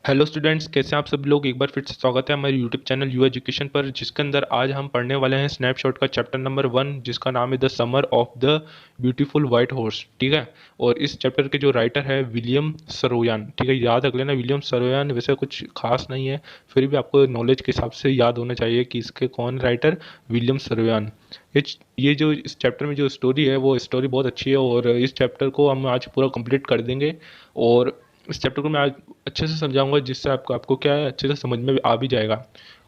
Hello students, कैसे हैं आप सब लोग। एक बार फिर से स्वागत है हमारे यूट्यूब चैनल यू एजुकेशन पर, जिसके अंदर आज हम पढ़ने वाले हैं स्नैपशॉट का चैप्टर नंबर 1, जिसका नाम है the summer of the beautiful white horse. ठीक है। और इस चैप्टर के जो राइटर है विलियम सरोयान। ठीक है, याद रख लेना विलियम सरोयान। वैसे कुछ खास नहीं है, फिर भी आपको नॉलेज के हिसाब से याद होना चाहिए कि इसके कौन राइटर, विलियम सरोयान। ये जो इस चैप्टर में जो स्टोरी है वो स्टोरी बहुत अच्छी है, और इस चैप्टर को हम आज पूरा कंप्लीट कर देंगे। और इस चैप्टर को मैं आज अच्छे से समझाऊंगा, जिससे आपको आपको क्या है अच्छे से समझ में आ भी जाएगा।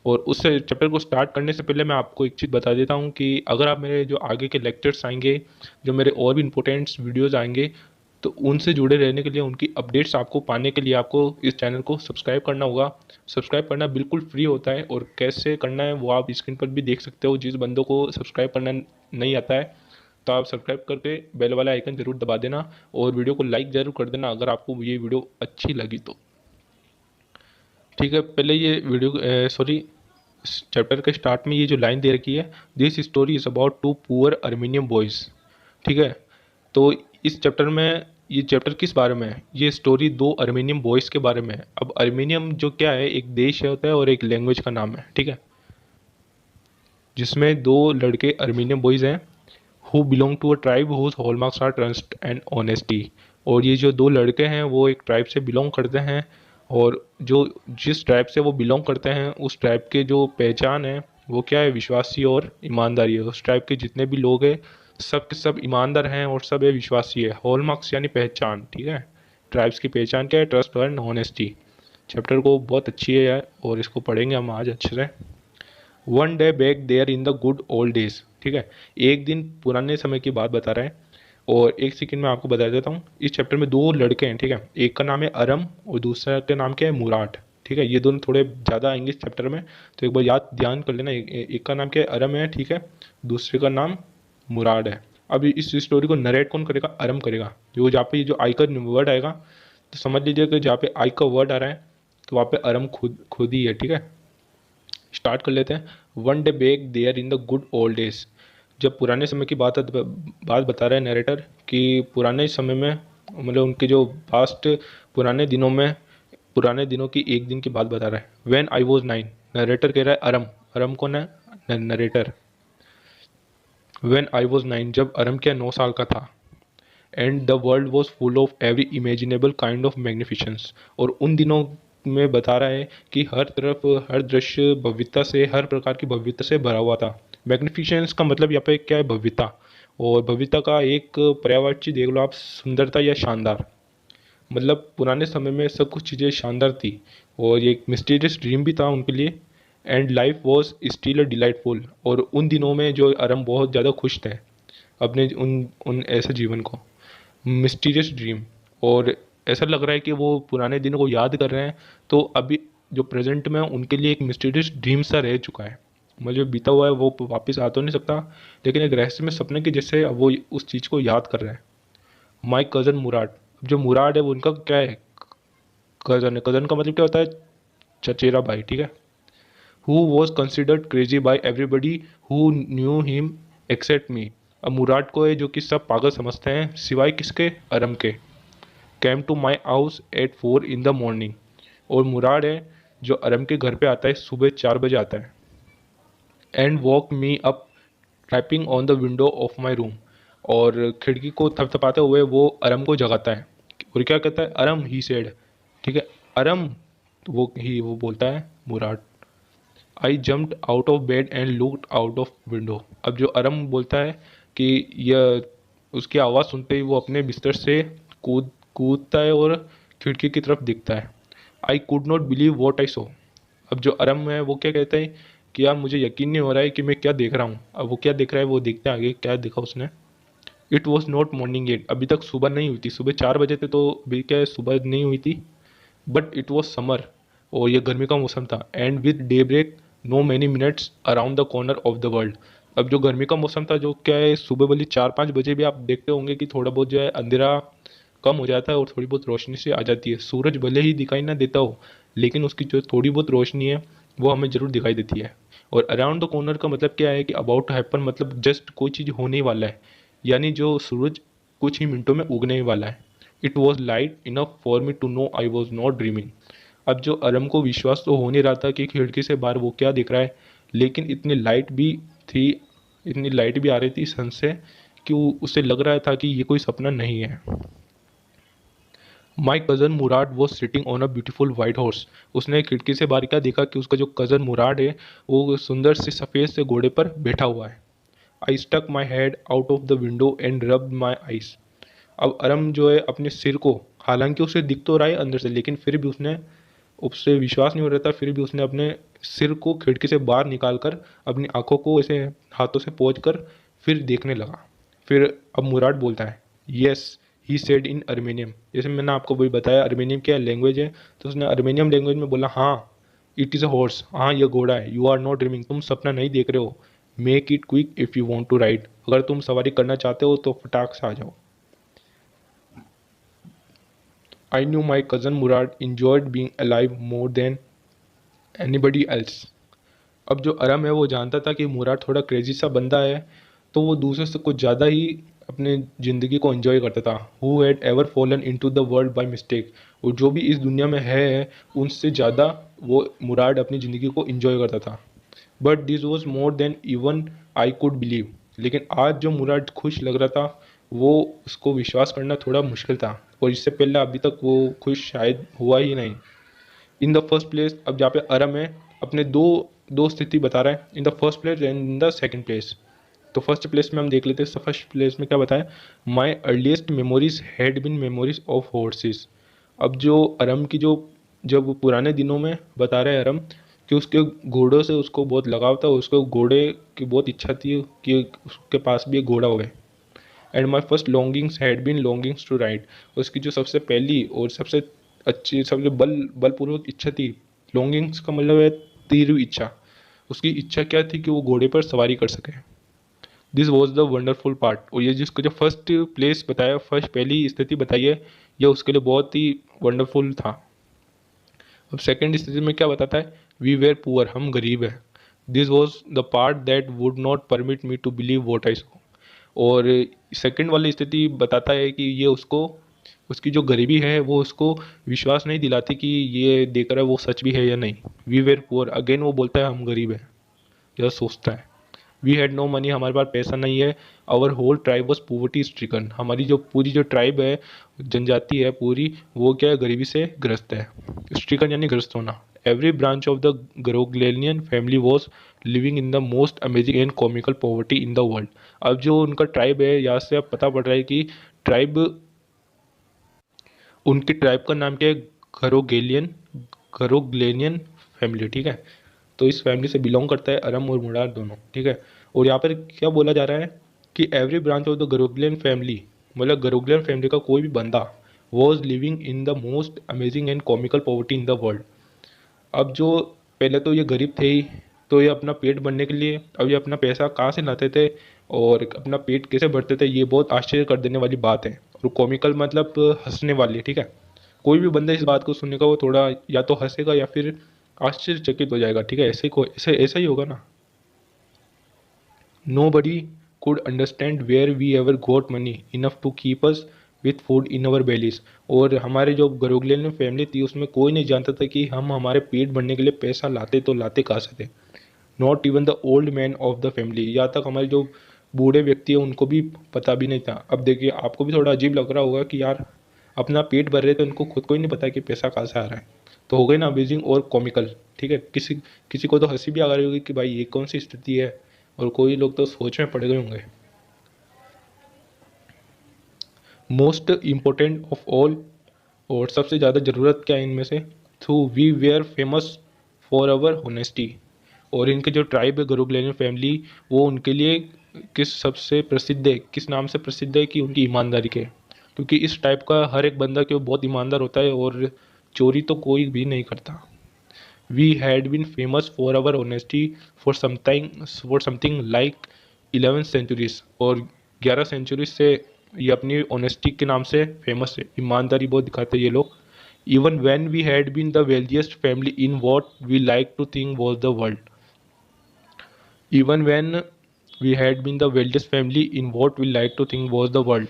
और उस चैप्टर को स्टार्ट करने से पहले मैं आपको एक चीज़ बता देता हूँ कि अगर आप मेरे जो आगे के लेक्चर्स आएंगे, जो मेरे और भी इंपॉर्टेंट्स वीडियोस आएंगे, तो उनसे जुड़े रहने के लिए, उनकी अपडेट्स आपको पाने के लिए आपको इस चैनल को सब्सक्राइब करना होगा। सब्सक्राइब करना बिल्कुल फ्री होता है, और कैसे करना है वो आप स्क्रीन पर भी देख सकते हो। जिस बंदों को सब्सक्राइब करना नहीं आता है, तो आप सब्सक्राइब करके बेल वाला आइकन जरूर दबा देना, और वीडियो को लाइक जरूर कर देना अगर आपको ये वीडियो अच्छी लगी तो। ठीक है, पहले ये वीडियो सॉरी चैप्टर के स्टार्ट में ये जो लाइन दे रखी है, this story is about two poor Armenian boys. ठीक है। तो इस चैप्टर में, ये चैप्टर किस बारे में है? ये स्टोरी दो अर्मीनियम बॉयज़ के बारे में है। अब अर्मीनियम जो क्या है, एक देश होता है और एक लैंग्वेज का नाम है। ठीक है, जिसमें दो लड़के अर्मीनियम बॉयज़ हैं who belong to a tribe whose hallmarks are trust and honesty. और ये जो दो लड़के हैं वो एक ट्राइब से बिलोंग करते हैं, और जो जिस ट्राइब से वो बिलोंग करते हैं उस ट्राइब के जो पहचान है वो क्या है, विश्वासी और ईमानदारी है। उस ट्राइब के जितने भी लोग हैं सब के सब ईमानदार हैं और सब है विश्वासी है। हॉलमार्क्स यानी पहचान। ठीक है, ट्राइब्स की पहचान क्या है, ट्रस्ट एंड ऑनेस्टी। चैप्टर को बहुत अच्छी है यार, और इसको पढ़ेंगे हम आज अच्छे से। One day back there in the good old days. ठीक है, एक दिन पुराने समय की बात बता रहे हैं। और एक सेकंड में आपको बता देता हूँ, इस चैप्टर में दो लड़के हैं। ठीक है, एक का नाम है अरम और दूसरा का नाम क्या है, मुराद। ठीक है, ये दोनों थोड़े ज़्यादा आएंगे इस चैप्टर में, तो एक बार याद ध्यान कर लेना। एक का नाम क्या है, अरम है। ठीक है, दूसरे का नाम मुराद है। अब इस स्टोरी को नरेट कौन करेगा, अरम करेगा। जो जहाँ पे ये जो आई का वर्ड आएगा, तो समझ लीजिए कि जहाँ पे आई का वर्ड आ रहा है तो वहाँ पे अरम खुद खुद ही है। ठीक है, स्टार्ट कर लेते हैं। One day back there in the good old days. जब पुराने समय की बात बता रहा है नरेटर कि पुराने समय में, मतलब उनके जो पास्ट पुराने दिनों में, पुराने दिनों की एक दिन की बात बता रहा है। व्हेन आई वॉज 9, नरेटर कह रहा है अरम। अरम कौन है, नरेटर। व्हेन आई वॉज 9, जब अरम क्या 9 साल का था। And the world was full of every imaginable kind of magnificence. और उन दिनों में बता रहा है कि हर तरफ हर दृश्य भव्यता से, हर प्रकार की भव्यता से भरा हुआ था। मैग्निफिशेंस का मतलब यहाँ पे क्या है, भव्यता। और भव्यता का एक पर्यायवाची देख लो आप, सुंदरता या शानदार। मतलब पुराने समय में सब कुछ चीज़ें शानदार थी, और ये एक मिस्टीरियस ड्रीम भी था उनके लिए। And life was still a delightful. और उन दिनों में जो अरम बहुत ज़्यादा खुश थे अपने उन उन ऐसे जीवन को, मिस्टीरियस ड्रीम। और ऐसा लग रहा है कि वो पुराने दिनों को याद कर रहे हैं, तो अभी जो प्रेजेंट में उनके लिए एक मिस्टीरियस ड्रीम सा रह चुका है। मतलब जो बीता हुआ है वो वापस आ तो नहीं सकता, लेकिन एक रहस्य में सपने के जैसे अब वो उस चीज़ को याद कर रहे हैं। माई कज़न मुराद। जो मुराद है वो उनका क्या है, कज़न है। कज़न का मतलब क्या होता है, चचेरा भाई। ठीक है, who was considered crazy by everybody who knew him except me. अब मुराद को है जो कि सब पागल समझते हैं, सिवाय किसके, अरम के। Came to my house at 4 in the morning. और मुराद है जो अरम के घर पे आता है, सुबह 4 बजे आता है। And walk me up tapping on the window of my room. और खिड़की को थपथपाते हुए वो अरम को जगाता है। और क्या कहता है, अरम ही सेड। ठीक है, अरम, तो वो बोलता है Mourad. I jumped out of bed and looked out of window. अब जो अरम बोलता है कि यह, उसकी आवाज़ सुनते ही वो अपने बिस्तर से कूदता है और खिड़की की तरफ देखता है। I could not believe what I saw. अब जो अरम है वो क्या कहता है कि यार मुझे यकीन नहीं हो रहा है कि मैं क्या देख रहा हूँ। अब वो क्या देख रहा है वो देखते हैं आगे क्या देखा उसने। It was not morning yet. अभी तक सुबह नहीं हुई थी, सुबह 4 बजे थे, तो अभी क्या है, सुबह नहीं हुई थी। बट इट वॉज समर, और ये गर्मी का मौसम था। And with day break no many minutes around the corner of the world. अब जो गर्मी का मौसम था, जो क्या है, सुबह वाली 4-5 बजे भी आप देखते होंगे कि थोड़ा बहुत जो है अंधेरा कम हो जाता है और थोड़ी बहुत रोशनी से आ जाती है। सूरज भले ही दिखाई ना देता हो, लेकिन उसकी जो थोड़ी बहुत रोशनी है वो हमें ज़रूर दिखाई देती है। और अराउंड द कॉर्नर का मतलब क्या है कि अबाउट टू हैपन, मतलब जस्ट कोई चीज़ होने वाला है, यानी जो सूरज कुछ ही मिनटों में उगने ही वाला है। It was light enough for me to know I was not dreaming. अब जो अरम को विश्वास तो हो नहीं रहा था कि खिड़की से बाहर वो क्या दिख रहा है, लेकिन थी इतनी लाइट भी आ रही थी सन से कि उसे लग रहा था कि ये कोई सपना नहीं है। My cousin Murad was sitting on a beautiful white horse. उसने खिड़की से बाहर क्या देखा कि उसका जो कज़न मुराद है वो सुंदर से सफ़ेद से घोड़े पर बैठा हुआ है। I stuck my head out of the window and rub my eyes. अब अरम जो है अपने सिर को, हालांकि उसे दिख तो रहा है अंदर से, लेकिन फिर भी उससे विश्वास नहीं हो रहा था, फिर भी उसने अपने सिर को खिड़की से बाहर निकाल कर अपनी आंखों को ऐसे हाथों से पोंछ कर फिर देखने लगा। फिर अब मुराद बोलता है, यस ही सेड इन अर्मेनियम। जैसे मैंने आपको वही बताया अर्मेनियम क्या लैंग्वेज है, तो उसने अर्मेनियम लैंग्वेज में बोला, हाँ इट इज़ अ हॉर्स, हाँ ये घोड़ा है, यू आर नॉट ड्रीमिंग, तुम सपना नहीं देख रहे हो, make it quick if you want to ride, अगर तुम सवारी करना चाहते हो तो फटाक से आ जाओ। I knew my cousin Murad enjoyed being alive more than anybody else। अब जो अरम है वो जानता था कि मुराद थोड़ा क्रेजी सा बंदा है, तो वो दूसरे से कुछ ज़्यादा ही अपने ज़िंदगी को एंजॉय करता था। Who had ever fallen into the world by mistake, और जो भी इस दुनिया में है उनसे ज़्यादा वो मुराद अपनी ज़िंदगी को एंजॉय करता था। But this was more than even I could believe. लेकिन आज जो मुराद खुश लग रहा था वो उसको विश्वास करना थोड़ा मुश्किल था, और इससे पहले अभी तक वो खुश शायद हुआ ही नहीं। इन द फर्स्ट प्लेस, अब जहाँ पे अरम है अपने दो दो स्थिति बता रहा है, in the first place and in the second place. तो फर्स्ट प्लेस में हम देख लेते हैं, फर्स्ट प्लेस में क्या बताया, my earliest memories had been memories of horses. अब जो अरम की जो जब वो पुराने दिनों में बता रहे हैं अरम कि उसके घोड़ों से उसको बहुत लगाव था, उसको घोड़े की बहुत इच्छा थी कि उसके पास भी एक घोड़ा हो। And my first longings had been longings to ride. उसकी जो सबसे पहली और सबसे अच्छी, सबसे बलपूर्वक इच्छा थी, लॉन्गिंग्स का मतलब है तीव्र इच्छा, उसकी इच्छा क्या थी कि वो घोड़े पर सवारी कर सके। This was the wonderful part. और ये जिसको जो फर्स्ट प्लेस बताया, फर्स्ट पहली स्थिति बताई है, यह उसके लिए बहुत ही वंडरफुल था। अब सेकेंड स्थिति में क्या बताता है, वी वेर पुअर, हम गरीब हैं। This was the part that would not permit me to believe what I saw. और सेकंड वाली स्थिति बताता है कि ये उसको, उसकी जो गरीबी है वो उसको विश्वास नहीं दिलाती कि ये देख रहा है वो सच भी है या नहीं। वी वेर पुअर, अगेन वो बोलता है हम गरीब हैं, यह सोचता है। वी हैड नो मनी, हमारे पास पैसा नहीं है। Our whole tribe was poverty stricken, हमारी जो पूरी जो ट्राइब है, जनजाति है पूरी, वो क्या है, गरीबी से ग्रस्त है। स्ट्रिकन यानी ग्रस्त होना। Every branch of the Garoghlanian family was living in the most amazing and comical poverty in the world. अब जो उनका ट्राइब है, यहाँ से अब पता पड़ रहा है कि ट्राइब, उनकी ट्राइब का नाम क्या है, घरोग्लेनियन फैमिली, ठीक है। तो इस फैमिली से बिलोंग करता है अरम और मुराद दोनों, ठीक है। और यहाँ पर क्या बोला जा रहा है कि every branch of the Garoghlanian family, मतलब गरोग्लियन फैमिली का कोई भी बंदा was living in the most amazing and comical poverty in the world. अब जो पहले तो ये गरीब थे ही, तो ये अपना पेट भरने के लिए अब ये अपना पैसा कहाँ से लाते थे और अपना पेट कैसे भरते थे, ये बहुत आश्चर्य कर देने वाली बात है। और कॉमिकल मतलब हंसने वाली, ठीक है। कोई भी बंदा इस बात को सुनेगा वो थोड़ा या तो हंसेगा या फिर आश्चर्यचकित हो जाएगा, ठीक है। ऐसा ही होगा ना। Nobody could understand where we ever got money enough to keep us with food in our bellies. और हमारे जो गरोगलियन फैमिली थी उसमें कोई नहीं जानता था कि हम हमारे पेट भरने के लिए पैसा लाते तो लाते कहाँ से थे। Not even the old man of the family, यहाँ तक हमारे जो बूढ़े व्यक्ति है उनको भी पता भी नहीं था। अब देखिए आपको भी थोड़ा अजीब लग रहा होगा कि यार अपना पेट भर रहे थे, उनको खुद को ही नहीं पता कि पैसा कहाँ से आ रहा है। तो हो गई ना अमेजिंग और कॉमिकल, ठीक है। किसी किसी को तो हंसी भी आ रही होगी कि भाई ये कौन सी स्थिति है, और कोई लोग तो सोच में पड़ गए होंगे। मोस्ट इम्पोर्टेंट ऑफ ऑल, और सबसे ज़्यादा ज़रूरत क्या है इनमें से, through we were famous for our honesty. और इनके जो ट्राइब है गरुगलेनियन फैमिली, वो उनके लिए किस सबसे प्रसिद्ध है, किस नाम से प्रसिद्ध है कि उनकी ईमानदारी के। क्योंकि इस टाइप का हर एक बंदा क्यों बहुत ईमानदार होता है और चोरी तो कोई भी नहीं करता। We had been famous for our honesty for something like 11 centuries. और 11 सेंचुरीज से ये अपनी ऑनेस्टी के नाम से फेमस है, ईमानदारी बहुत दिखाते हैं ये लोग। Even when we had been the wealthiest family in what we like to think was the world. Even when we had been the wealthiest family in what we like to think was the world.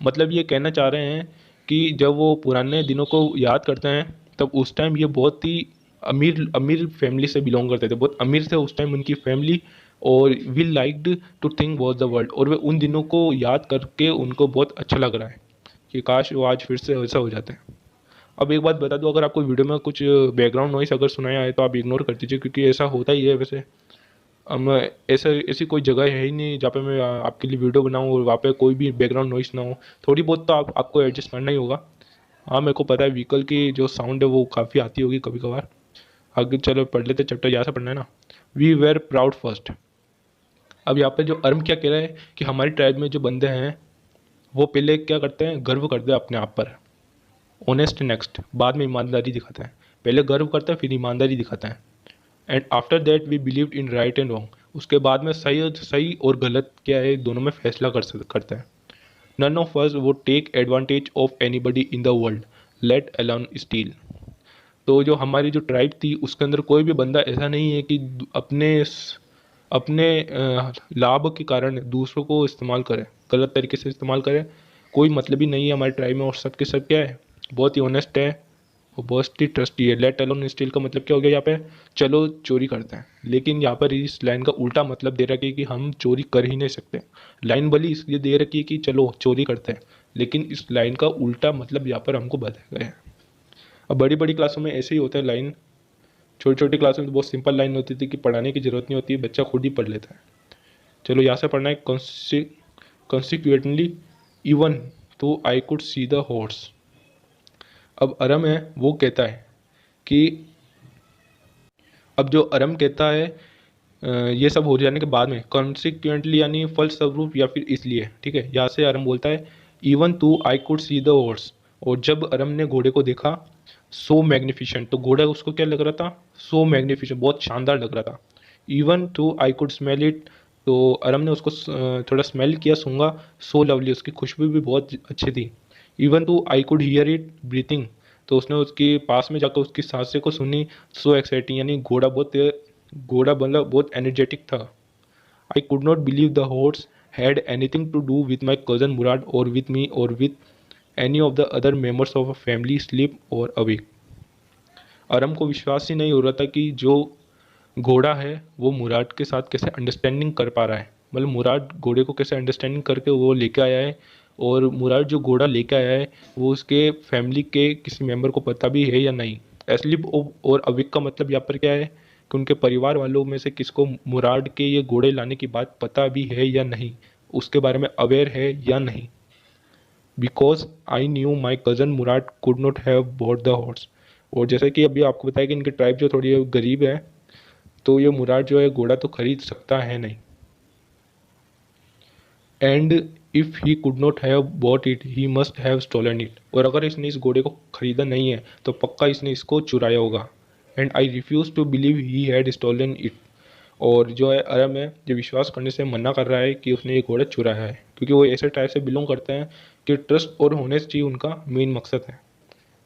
मतलब ये कहना चाह रहे हैं कि जब वो पुराने दिनों को याद करते हैं तब उस टाइम ये बहुत ही अमीर अमीर फैमिली से बिलोंग करते थे, बहुत अमीर थे उस टाइम उनकी फैमिली। और we liked to think was the world, और वे उन दिनों को याद करके उनको बहुत अच्छा लग रहा है कि काश वो आज फिर से वैसा हो जाते हैं। अब एक बात बता दूं, अगर आपको वीडियो में कुछ बैकग्राउंड नॉइस अगर सुनाया है तो आप इग्नोर कर दीजिए, क्योंकि ऐसा होता ही है वैसे। हम ऐसा ऐसी कोई जगह है ही नहीं जहाँ पे मैं आपके लिए वीडियो बनाऊँ और वहाँ पे कोई भी बैकग्राउंड नॉइस ना हो। थोड़ी बहुत तो आपको एडजस्ट करना ही होगा। हाँ, मेरे को पता है व्हीकल की जो साउंड है वो काफ़ी आती होगी कभी कभार। आगे चलो पढ़ लेते चैप्टर, यहाँ से पढ़ना है ना। We were proud first. अब यहाँ पे जो अर्म क्या कह रहा है कि हमारी ट्राइब में जो बंदे हैं वो पहले क्या करते हैं, गर्व करते हैं अपने आप पर। ऑनेस्ट नेक्स्ट, बाद में ईमानदारी दिखाता है। पहले गर्व करता है फिर ईमानदारी दिखाता है। And after that we believe in right and wrong, उसके बाद में सही और गलत क्या है दोनों में फैसला करता है। None of us would take advantage of anybody in the world, let alone steal. तो जो हमारी जो ट्राइब थी उसके अंदर कोई भी बंदा ऐसा नहीं है कि अपने लाभ के कारण दूसरों को इस्तेमाल करे, गलत तरीके से इस्तेमाल करे। कोई मतलब ही नहीं है हमारी ट्राइब में, और सब के सब क्या है, बहुत ही ऑनेस्ट है और बहुत ही ट्रस्टी है। लेट अलोन स्टील का मतलब क्या हो गया यहाँ पे, चलो चोरी करते हैं। लेकिन यहाँ पर इस लाइन का उल्टा मतलब दे रखी है कि हम चोरी कर ही नहीं सकते। लाइन भली इसलिए दे रखी है कि चलो चोरी करते हैं, लेकिन इस लाइन का उल्टा मतलब यहाँ पर हमको बताया गया है। अब बड़ी बड़ी क्लासों में ऐसे ही होता है लाइन, छोटी छोटी क्लासों में तो बहुत सिंपल लाइन होती थी कि पढ़ाने की जरूरत नहीं होती, बच्चा खुद ही पढ़ लेता है। चलो यहाँ से पढ़ना है, कॉन्सिक्वेंटली इवन तो I could see the horse. अब अरम है वो कहता है कि, अब जो अरम कहता है ये सब हो जाने के बाद में, कॉन्सिक्वेंटली यानी फलस्वरूप या फिर इसलिए, ठीक है। यहाँ से अरम बोलता है इवन तो I could see the horse, और जब अरम ने घोड़े को देखा, सो मैग्निफिशेंट, तो घोड़ा उसको क्या लग रहा था, सो मैग्निफिशेंट, बहुत शानदार लग रहा था। इवन तो आई कुड स्मेल इट, तो अरम ने उसको थोड़ा स्मेल किया, सूंघा, सो लवली, उसकी खुशबू भी बहुत अच्छी थी। इवन तो I could hear it breathing, तो उसने उसके पास में जाकर उसकी सांसें को सुनी, सो एक्साइटिंग, यानी घोड़ा मतलब बहुत एनर्जेटिक था। I could not believe the horse had anything to do with my cousin Mourad or with me or with any of the other members of a family sleep or awake. Aram को विश्वास ही नहीं हो रहा था कि जो घोड़ा है वो मुराद के साथ कैसे अंडरस्टैंडिंग कर पा रहा है, मतलब मुराद घोड़े को कैसे अंडरस्टैंडिंग करके वो लेके आया है। और मुराद जो घोड़ा लेके आया है वो उसके फैमिली के किसी मेंबर को पता भी है या नहीं। एस्लिप और अविक का मतलब यहाँ पर क्या है कि उनके परिवार वालों में से किसको मुराद के ये घोड़े लाने की बात पता भी है या नहीं, उसके बारे में अवेयर है या नहीं। Because I knew my cousin Murad could not have bought the horse. और जैसे कि अभी आपको बताया कि इनकी ट्राइब जो थोड़ी गरीब है, तो ये मुराद जो है घोड़ा तो खरीद सकता है नहीं। And if he could not have bought it he must have stolen it, और अगर इसने इस घोड़े को खरीदा नहीं है तो पक्का इसने इसको चुराया होगा। And I refuse to believe he had stolen it, और जो है अरम है जो विश्वास करने से मना कर रहा है कि उसने ये घोड़ा चुराया है, क्योंकि वो ऐसे टाइप से बिलोंग करते हैं कि ट्रस्ट और होनेस्टी उनका मेन मकसद है।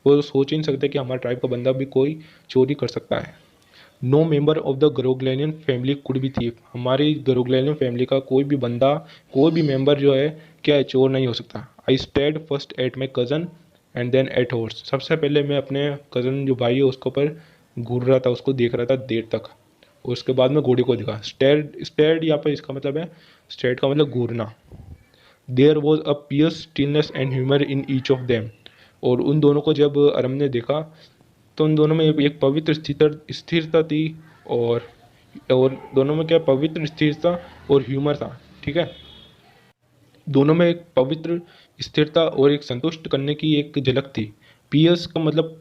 वो सोच ही नहीं सकते कि हमारे ट्राइब का बंदा भी कोई चोरी कर सकता है। No member of the Garoghlanian family could be thief, हमारी ग्रोगलेनियन फैमिली का कोई भी बंदा, कोई भी मेंबर जो है क्या है, चोर नहीं हो सकता। I stared first at my cousin and then at horse, सबसे पहले मैं अपने कज़न जो भाई है उसके ऊपर घूर रहा था, उसको देख रहा था देर तक, और उसके बाद में घोड़े को देखा। स्टेड यहाँ पर इसका मतलब है, स्टेड का मतलब घूरना। There was a fierce stillness and humour in each of them, और उन दोनों को जब अरम ने देखा तो उन दोनों में एक पवित्र स्थिरता थी, और दोनों में क्या पवित्र स्थिरता और ह्यूमर था, ठीक है। दोनों में एक पवित्र स्थिरता और एक संतुष्ट करने की एक झलक थी। पियर्स का मतलब,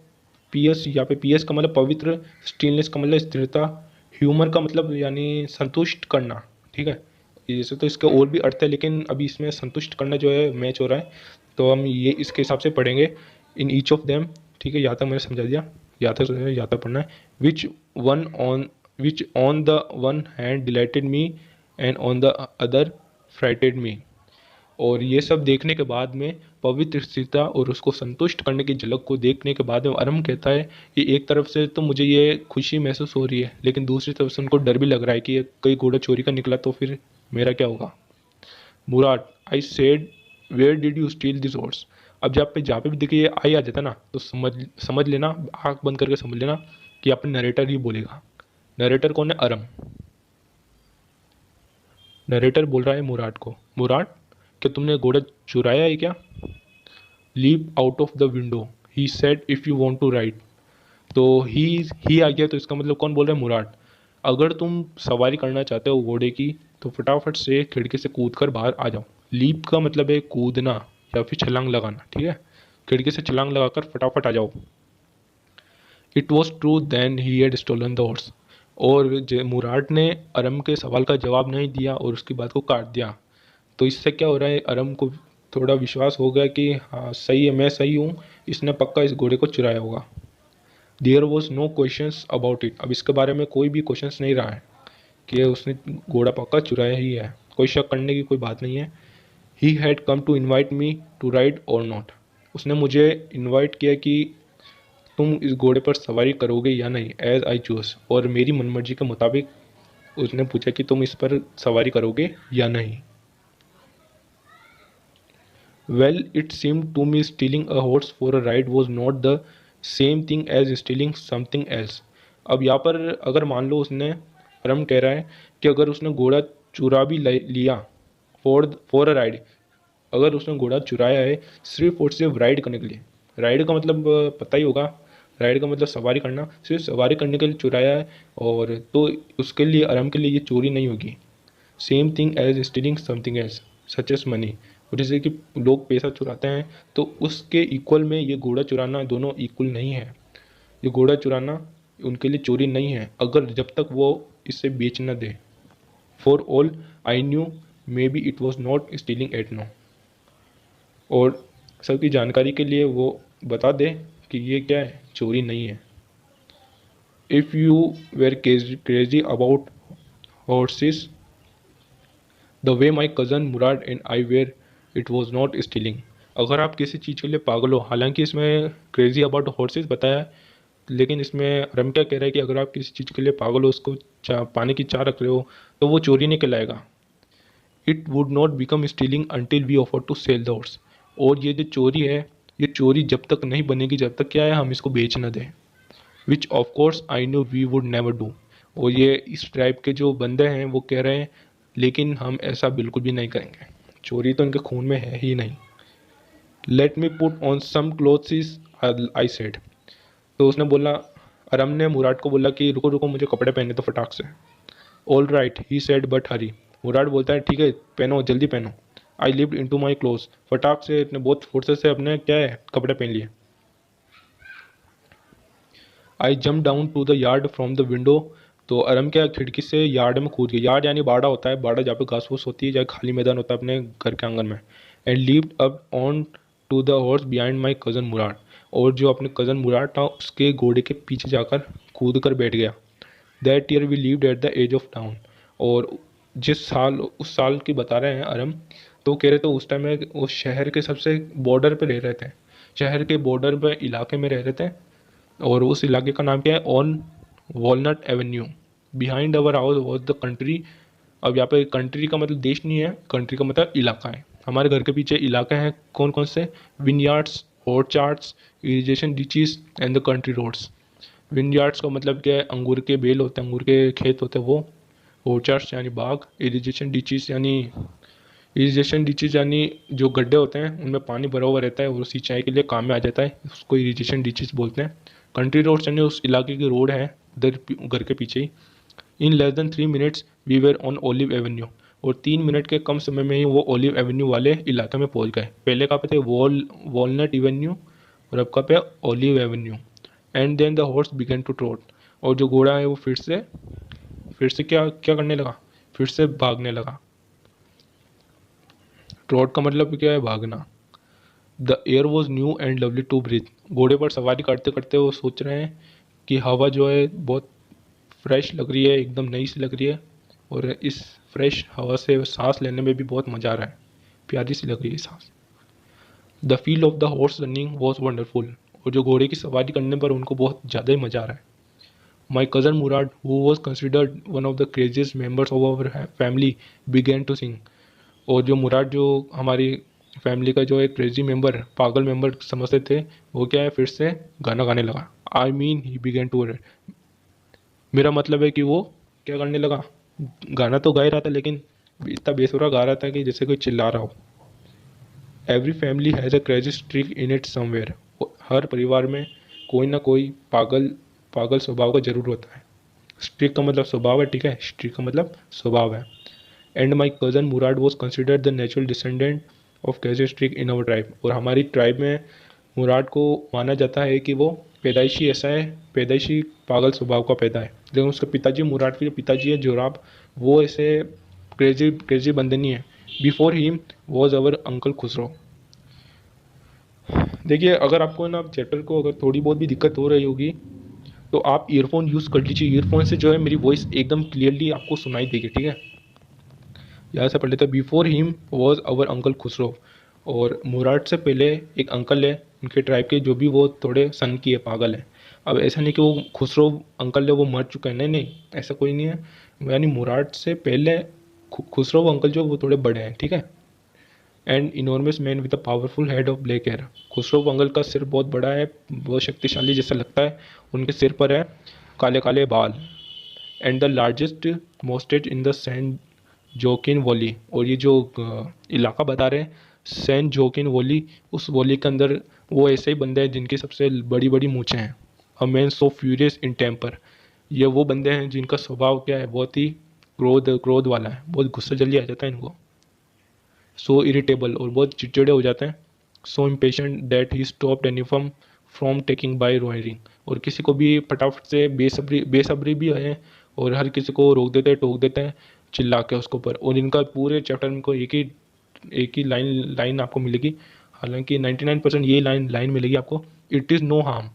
पियर्स यहाँ पे पियर्स का मतलब पवित्र, स्टिलनेस का मतलब स्थिरता, ह्यूमर का मतलब यानी संतुष्ट करना, ठीक है। जैसे तो इसका और भी अर्थ है, लेकिन अभी इसमें संतुष्ट करना जो है मैच हो रहा है, तो हम ये इसके हिसाब से पढ़ेंगे। इन ईच ऑफ देम, ठीक है, यहाँ तक मैंने समझा दिया, यहाँ तक पढ़ना है। Which on the one hand delighted me and on the other frightened me, और ये सब देखने के बाद में पवित्र स्थिरता और उसको संतुष्ट करने की झलक को देखने के बाद में अरम कहता है कि एक तरफ से तो मुझे ये खुशी महसूस हो रही है, लेकिन दूसरी तरफ से उनको डर भी लग रहा है कि ये कई घोड़ा चोरी का निकला तो फिर मेरा क्या होगा। Mourad, I said where did you steal this horse, अब जहाँ पे भी देखिए ये आई आ जाता ना, तो समझ समझ लेना, आँख बंद करके समझ लेना कि यहाँ पे नरेटर ही बोलेगा। नरेटर कौन है? अरम। नरेटर बोल रहा है मुराद को, मुराद क्या तुमने घोड़ा चुराया है क्या? Leap out of the window, he said if you want to ride. तो ही आ गया, तो इसका मतलब कौन बोल रहा है? मुराद। अगर तुम सवारी करना चाहते हो घोड़े की तो फटाफट से खिड़की से कूद कर बाहर आ जाओ। लीप का मतलब है कूदना या फिर छलांग लगाना, ठीक है? खिड़की से छलांग लगाकर फटाफट आ जाओ। It was true then he had stolen the horse. और मुराद ने अरम के सवाल का जवाब नहीं दिया और उसकी बात को काट दिया। तो इससे क्या हो रहा है, अरम को थोड़ा विश्वास हो गया कि हाँ सही है, मैं सही हूँ, इसने पक्का इस घोड़े को चुराया होगा। There was no questions about it. अब इसके बारे में कोई भी क्वेश्चंस नहीं रहा है कि उसने घोड़ा पक्का चुराया ही है, कोई शक करने की कोई बात नहीं है। He had come to invite me to ride और नॉट। उसने मुझे इन्वाइट किया कि तुम इस घोड़े पर सवारी करोगे या नहीं, एज आई चूज, और मेरी मनमर्जी के मुताबिक उसने पूछा कि तुम इस पर सवारी करोगे या नहीं। Well it seemed to me stealing a horse for a ride was not the same thing as stealing something else. अब यहाँ पर अगर मान लो उसने, परम कह रहा है कि अगर उसने घोड़ा चुरा भी लिया फॉर अ राइड, अगर उसने घोड़ा चुराया है सिर्फ और सिर्फ राइड करने के लिए, राइड का मतलब पता ही होगा, राइड का मतलब सवारी करना, सिर्फ सवारी करने के लिए चुराया है, और तो उसके लिए, आराम के लिए ये चोरी नहीं होगी। Same thing as stealing something else such as money. और जैसे कि लोग पैसा चुराते हैं तो उसके इक्वल में ये घोड़ा चुराना दोनों इक्वल नहीं है। ये घोड़ा चुराना उनके लिए चोरी नहीं है अगर जब तक वो इसे बेच न दे। For all I knew maybe it was not stealing at no. और सबकी जानकारी के लिए वो बता दे कि ये क्या है, चोरी नहीं है। If you were crazy about horses the way my cousin Murad and I were, it was not stealing. अगर आप किसी चीज़ के लिए पागल हो, हालांकि इसमें क्रेजी अबाउट हॉर्सेस बताया है, लेकिन इसमें रम क्या कह रहा है कि अगर आप किसी चीज़ के लिए पागल हो, उसको पाने की चाह रख रहे हो, तो वो चोरी नहीं कहलाएगा। It would not become stealing until we offer to sell the horse. और ये जो चोरी है, ये चोरी जब तक नहीं बनेगी जब तक क्या है हम इसको बेच न दें। Which of course I know we would never do. और ये इस टाइप के जो बंदे हैं वो कह रहे हैं लेकिन हम ऐसा बिल्कुल भी नहीं करेंगे, चोरी तो इनके खून में है ही नहीं। Let me put on some clothes I said. तो उसने बोला, अरम ने मुराद को बोला कि रुको रुको मुझे कपड़े पहने तो फटाक से। All right he said but hurry. Mourad बोलता है ठीक है पहनो, जल्दी पहनो। I leaped into my cloth. फटाक से इतने बहुत फुर्सत से अपने क्या है कपड़े पहन लिए। I jump down to the yard from the window. तो अरम क्या खिड़की से यार्ड में कूद गया। यार्ड यानी बाड़ा होता है, बाड़ा जहाँ पे घास फूस होती है, जहाँ खाली मैदान होता है अपने घर के आंगन में। And leaped up onto the horse behind my cousin Mourad. और जो अपने कज़न मुराद था उसके घोड़े के पीछे जाकर कूद कर बैठ गया। That year we lived at the edge of town. और जिस साल, उस साल की बता रहे हैं अरम, तो कह रहे थे उस टाइम में वो शहर के सबसे बॉर्डर पे रह रहे थे, शहर के बॉर्डर पे इलाके में रह रहे थे। और उस इलाके का नाम क्या है? On walnut Avenue. Behind our house was the country. अब यहाँ पे कंट्री का मतलब देश नहीं है, कंट्री का मतलब इलाका है। हमारे घर के पीछे इलाके हैं कौन कौन से? Vineyards, orchards, irrigation ditches and the country roads. Vineyards का मतलब क्या है? अंगूर के बेल होते हैं, अंगूर के खेत होते हैं वो। ऑर्चार्ड्स यानी बाग, इरिगेशन डिचीज यानी जो गड्ढे होते हैं उनमें पानी भरा हुआ रहता है और सिंचाई के लिए काम में आ जाता है, उसको इरिगेशन डिचीज बोलते हैं। कंट्री रोड्स यानी उस इलाके की रोड है उधर घर के पीछे ही। In less than 3 minutes we were on Olive avenue. और 3 मिनट के कम समय में ही वो ओलिव एवेन्यू वाले इलाके में पहुंच गए। पहले कहाँ पे थे? वॉलनट एवेन्यू, और अब कहाँ पे? Olive Avenue. And then the horse began to trot. और जो घोड़ा है वो फिर से क्या क्या करने लगा? फिर से भागने लगा। ट्रॉट का मतलब क्या है? भागना। The air was new and lovely to breathe. घोड़े पर सवारी करते करते वो सोच रहे हैं कि हवा जो है बहुत फ्रेश लग रही है, एकदम नई सी लग रही है, और इस फ्रेश हवा से सांस लेने में भी बहुत मज़ा आ रहा है, प्यारी सी लग रही है सांस। The feel of the horse running was wonderful. और जो घोड़े की सवारी करने पर उनको बहुत ज़्यादा ही मज़ा आ रहा है। My cousin Murad who was considered one of the craziest members of our family began to sing. और जो मुराद जो हमारी फैमिली का जो एक क्रेजी मेंबर, पागल मेंबर समझते थे, वो क्या है, फिर से गाना गाने लगा। I mean he began to, मेरा मतलब है कि वो क्या करने लगा, गाना तो गा ही रहा था लेकिन इतना बेसुरा गा रहा था कि जैसे कोई चिल्ला रहा हो। Every family has a crazy streak in it somewhere, हर परिवार में कोई ना कोई पागल पागल स्वभाव का जरूर होता है। स्ट्रीक का मतलब स्वभाव है, ठीक है, स्ट्रीक का मतलब स्वभाव है। And my cousin Murad was considered the natural descendant of crazy streak in our tribe, और हमारी ट्राइब में मुराद को माना जाता है कि वो पैदाइशी ऐसा है, पैदाइशी पागल स्वभाव का पैदा है। लेकिन उसके पिताजी, मुराद के जो पिताजी है जोराब, वो ऐसे क्रेजी क्रेजी बंदे नहीं है। Before him was our uncle Khusro. देखिए, अगर आपको ना चैप्टर को अगर थोड़ी बहुत भी दिक्कत हो रही होगी तो आप ईयरफोन यूज़ कर लीजिए। ईयरफोन से जो है मेरी वॉइस एकदम क्लियरली आपको सुनाई देगी, ठीक है। यहाँ से पढ़ लेते हैं। Before him was our uncle Khusro, और मुराद से पहले एक अंकल है उनके ट्राइब के, जो भी वो थोड़े सन की है, पागल है। अब ऐसा नहीं कि वो खुसरो अंकल है वो मर चुका है, नहीं नहीं, ऐसा कोई नहीं है। यानी मुराद से पहले खुसरो अंकल जो वो थोड़े बड़े हैं, ठीक है। And enormous man with a powerful head of black hair, Khusro uncle का सिर बहुत बड़ा है, बहुत शक्तिशाली जैसा लगता है। उनके सिर पर है काले काले बाल। And the largest moustache in the San Joaquin valley, और ये जो इलाका बता रहे हैं सेंट जोकिन वॉली, उस वॉली के अंदर वो ऐसे ही बंदे हैं जिनकी सबसे बड़ी बड़ी मूछें हैं। A man so furious in temper, ये वो बंदे हैं जिनका स्वभाव क्या है, बहुत ही क्रोध क्रोध वाला है, बहुत गुस्सा जल्दी आ जाता है इनको। सो इरिटेबल, और बहुत चिड़चिड़े हो जाते हैं। So impatient that he stopped एनीफर्म फ्रॉम टेकिंग बाय रोयरिंग, और किसी को भी फटाफट से बेसब्री बेसब्री भी है, और हर किसी को रोक देते हैं, टोक देते हैं चिल्ला के उसके ऊपर। और इनका पूरे चैप्टर में को एक ही लाइन लाइन आपको मिलेगी, हालांकि 99% ये लाइन लाइन मिलेगी आपको। इट इज़ नो हार्म,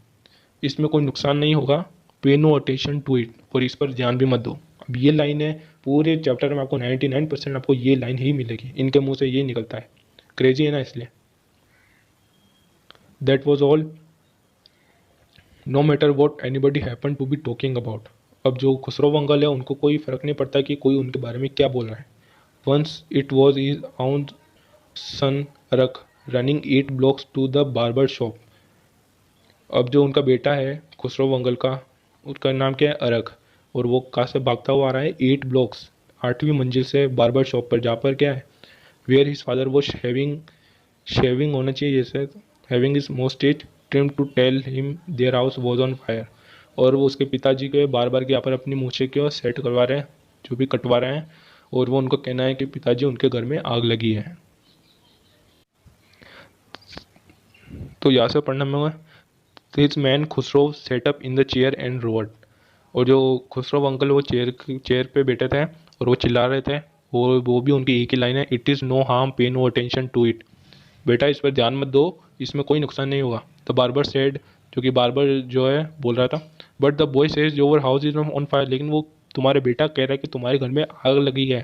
इसमें कोई नुकसान नहीं होगा। पे नो अटेंशन टू इट, और इस पर ध्यान भी मत दो। अब ये लाइन है, पूरे चैप्टर में आपको 99% आपको ये लाइन ही मिलेगी, इनके मुंह से ये निकलता है। क्रेजी है ना, इसलिए। That was all, no matter what anybody happen to be talking about. अब जो खुसरो अंकल है उनको कोई फ़र्क नहीं पड़ता कि कोई उनके बारे में क्या बोल रहा है। Once it was is own son रख running 8 blocks to the barber shop. अब जो उनका बेटा है खुसरो अंकल का, उसका नाम क्या है, अरग, और वो कहाँ से भागता हुआ आ रहा है, 8 blocks, 8वीं मंजिल से बार्बर शॉप पर, जहाँ पर क्या है, where his father was shaving, shaving होना चाहिए जैसे, having his moustache trim to tell him their house was on fire, और वो उसके पिताजी के बार बार यहाँ पर अपनी मूछें क्यों सेट करवा रहे हैं, जो भी कटवा रहे हैं, और वो उनको कहना है कि पिताजी उनके घर में आग लगी है। तो यहाँ से पढ़ना में this man Khusro set up in the chair and road, और जो खुसरो अंकल वो चेयर पे बैठे थे और वो चिल्ला रहे थे, वो भी उनकी एक ही लाइन है, इट इज़ नो हार्म पे नो अटेंशन टू इट, बेटा इस पर ध्यान मत दो, इसमें कोई नुकसान नहीं होगा। द बार्बर सेड, जो कि बार्बर जो है बोल रहा था, but the boy says your house is on fire, लेकिन वो तुम्हारे बेटा कह रहा है कि तुम्हारे घर में आग लगी है।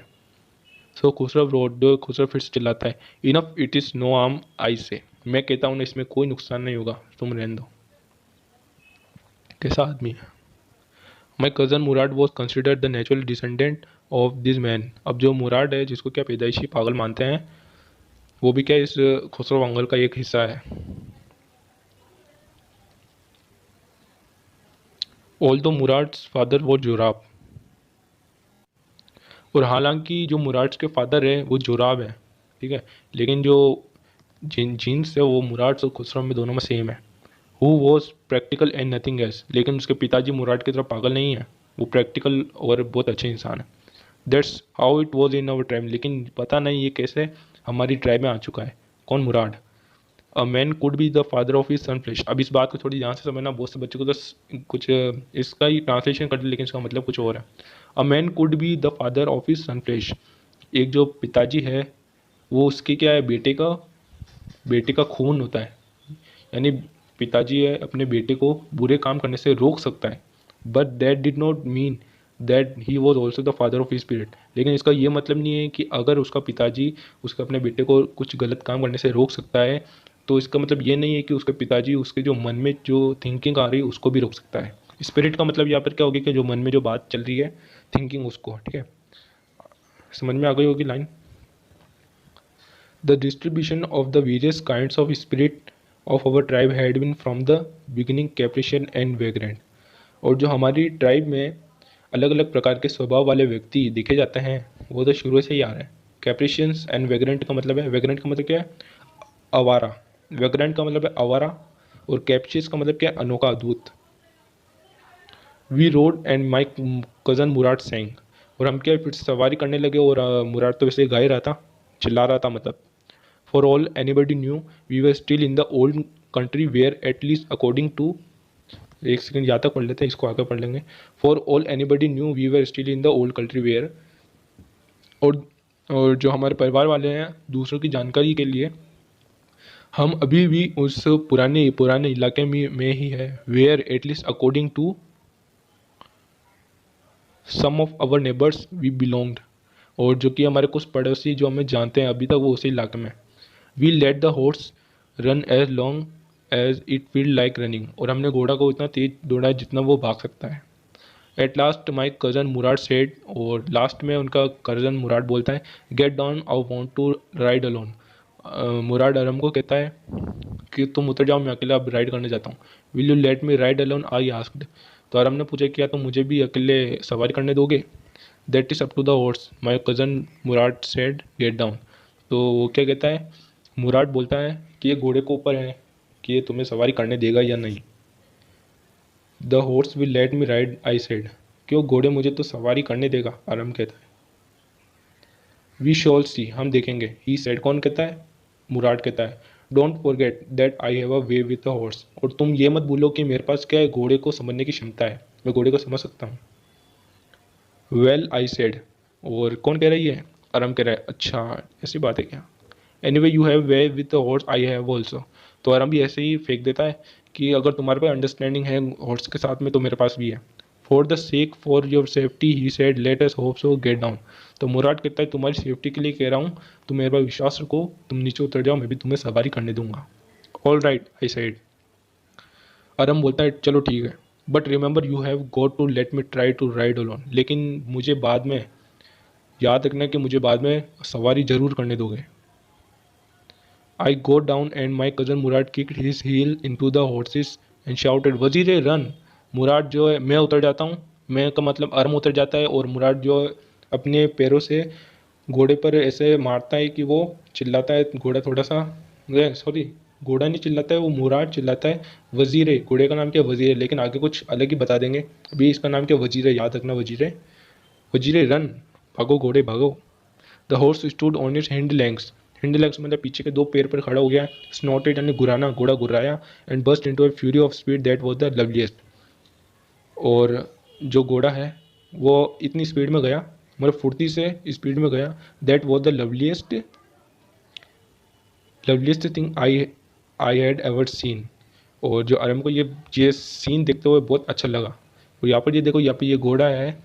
सो खुसरो रोड, खुसरो फिर से चिल्लाता है, enough it is no harm I say, मैं कहता हूँ ना इसमें कोई नुकसान नहीं होगा, तुम रहने दो। कैसा आदमी है। My cousin Murad was considered the natural descendant of this man, अब जो मुराद है जिसको क्या पैदाइशी पागल मानते हैं, वो भी क्या इस खुसरो अंगल का एक हिस्सा है। ऑल दो मुराद्स फादर वो जोराब, और हालांकि जो मुराद्स के फादर है वो जोराब है, ठीक है, लेकिन जो जीन्स है वो मुराद्स और खुसरो में दोनों में सेम है। Who was practical and nothing else, लेकिन उसके पिताजी मुराद की तरफ पागल नहीं है, वो प्रैक्टिकल और बहुत अच्छे इंसान है। That's how it was in our tribe, लेकिन पता नहीं ये कैसे हमारी ट्राइब में आ चुका है। कौन, Mourad. A man could be the father of his son flesh, अब इस बात को थोड़ी ध्यान से समझना, बहुत से बच्चों को तो कुछ इसका ही ट्रांसलेशन कर दे लेकिन इसका मतलब कुछ और है। अ man could be the father of his son flash, एक जो पिताजी है वो उसके क्या है, बेटे का खून होता है, यानी पिताजी है अपने बेटे को बुरे काम करने से रोक सकता है। But that did not mean that he was also the father of his spirit, लेकिन इसका ये मतलब नहीं है कि अगर उसका पिताजी उसके अपने बेटे को कुछ गलत काम करने से रोक सकता है, तो इसका मतलब ये नहीं है कि उसके पिताजी उसके जो मन में जो थिंकिंग आ रही है उसको भी रोक सकता है। स्पिरिट का मतलब यहाँ पर क्या होगी कि जो मन में जो बात चल रही है, थिंकिंग, उसको, ठीक है। समझ में आ गई होगी line. The distribution of the various kinds of spirit of our tribe had been from the beginning capricious and vagrant. और जो हमारी ट्राइब में अलग अलग प्रकार के स्वभाव वाले व्यक्ति देखे जाते हैं वो तो शुरू से ही आ रहे हैं। कैप्रिशियंस एंड वेग्रेंट का मतलब है, वेग्रेंट का मतलब क्या है, आवारा। वेग्रेंट का मतलब है आवारा, और कैप्शियस का मतलब क्या है, अनोखा, अद्भुत। We rode and my cousin Mourad sang. और हम क्या फिर सवारी करने लगे, और मुराद तो वैसे गा ही रहा था, चिल्ला रहा था मतलब। For all anybody knew we were still in the old country where at least according to, एक सेकंड यहाँ तक पढ़ लेते हैं, इसको आगे पढ़ लेंगे। For all anybody knew we were still in the old country where. और और जो हमारे परिवार वाले हैं, दूसरों की जानकारी के लिए, हम अभी भी उस पुराने पुराने इलाके में ही है। Where at least according to some of our neighbours we belonged. और जो कि हमारे कुछ पड़ोसी जो हमें जानते हैं अभी तक, वो उसी इलाके में। We let the horse run as long as it feel like running. और हमने घोड़ा को इतना तेज दौड़ा जितना वो भाग सकता है। At last my cousin Murad said. और लास्ट में उनका कज़न मुराद बोलता है, get down I want to ride alone. Mourad Aram को कहता है कि तुम उतर जाओ, मैं अकेला अब राइड करने जाता हूँ। Will you let me ride alone I asked. तो अरम ने पूछा, क्या तुम मुझे भी अकेले सवारी करने दोगे। That is up to the horse my cousin Murad said, get down. तो वो क्या कहता है, मुराद बोलता है कि ये घोड़े को ऊपर है कि ये तुम्हें सवारी करने देगा या नहीं। The horse will let me ride I said. क्यों, घोड़े मुझे तो सवारी करने देगा, आराम कहता है। वी शॉल सी, हम देखेंगे। ही सेड, कौन कहता है, मुराद कहता है। Don't forget that I have a way with the horse. और तुम ये मत भूलो कि मेरे पास क्या है, घोड़े को समझने की क्षमता है, मैं घोड़े को समझ सकता हूँ। Well I said. और कौन कह रही है, आराम कह रहा है, अच्छा ऐसी बात है क्या। Anyway you have way with the horse I have also. तो आराम भी ऐसे ही फेंक देता है कि अगर तुम्हारे पास अंडरस्टैंडिंग है हॉर्स के साथ में, तो मेरे पास भी है। For the sake for your safety he said let us hope so gate down. तो मुराद कहता है, तुम्हारी सेफ्टी के लिए कह रहा हूँ, तुम मेरे पास विश्वास रखो, तुम नीचे उतर जाओ, मैं भी तुम्हें सवारी करने दूंगा। All right I said. Aram बोलता है, चलो ठीक है, but remember you have got to let me try to ride alone. लेकिन मुझे बाद में याद रखना कि मुझे बाद में सवारी जरूर करने दोगे। I go down and my cousin Mourad kicked his heels into the horses and shouted Vazire run. Mourad जो है, मैं उतर जाता हूँ, मैं का मतलब अरम उतर जाता है, और मुराद जो अपने पैरों से घोड़े पर ऐसे मारता है कि वो चिल्लाता है। घोड़ा थोड़ा सा, सॉरी, घोड़ा नहीं चिल्लाता है, वो मुराद चिल्लाता है वजीर है। घोड़े का नाम क्या, वजीर है, लेकिन आगे कुछ अलग ही बता देंगे। अभी इसका नाम क्या, वजीर है, याद रखना, वजीर है। वजीर रन, भागो घोड़े भागो। The horse stood on it's hind legs. Hind legs मतलब पीछे के दो पैर पर खड़ा हो गया। स्नॉटेड यानी गुराना, घोड़ा गुर्राया। And burst into a fury of speed that was the loveliest. और जो घोड़ा है वो इतनी स्पीड में गया, मतलब फुर्ती से स्पीड में गया। That was the loveliest loveliest thing I had ever seen. और जो अरम को ये सीन देखते हुए बहुत अच्छा लगा। और यहाँ पर ये देखो, यहाँ पे ये घोड़ा है,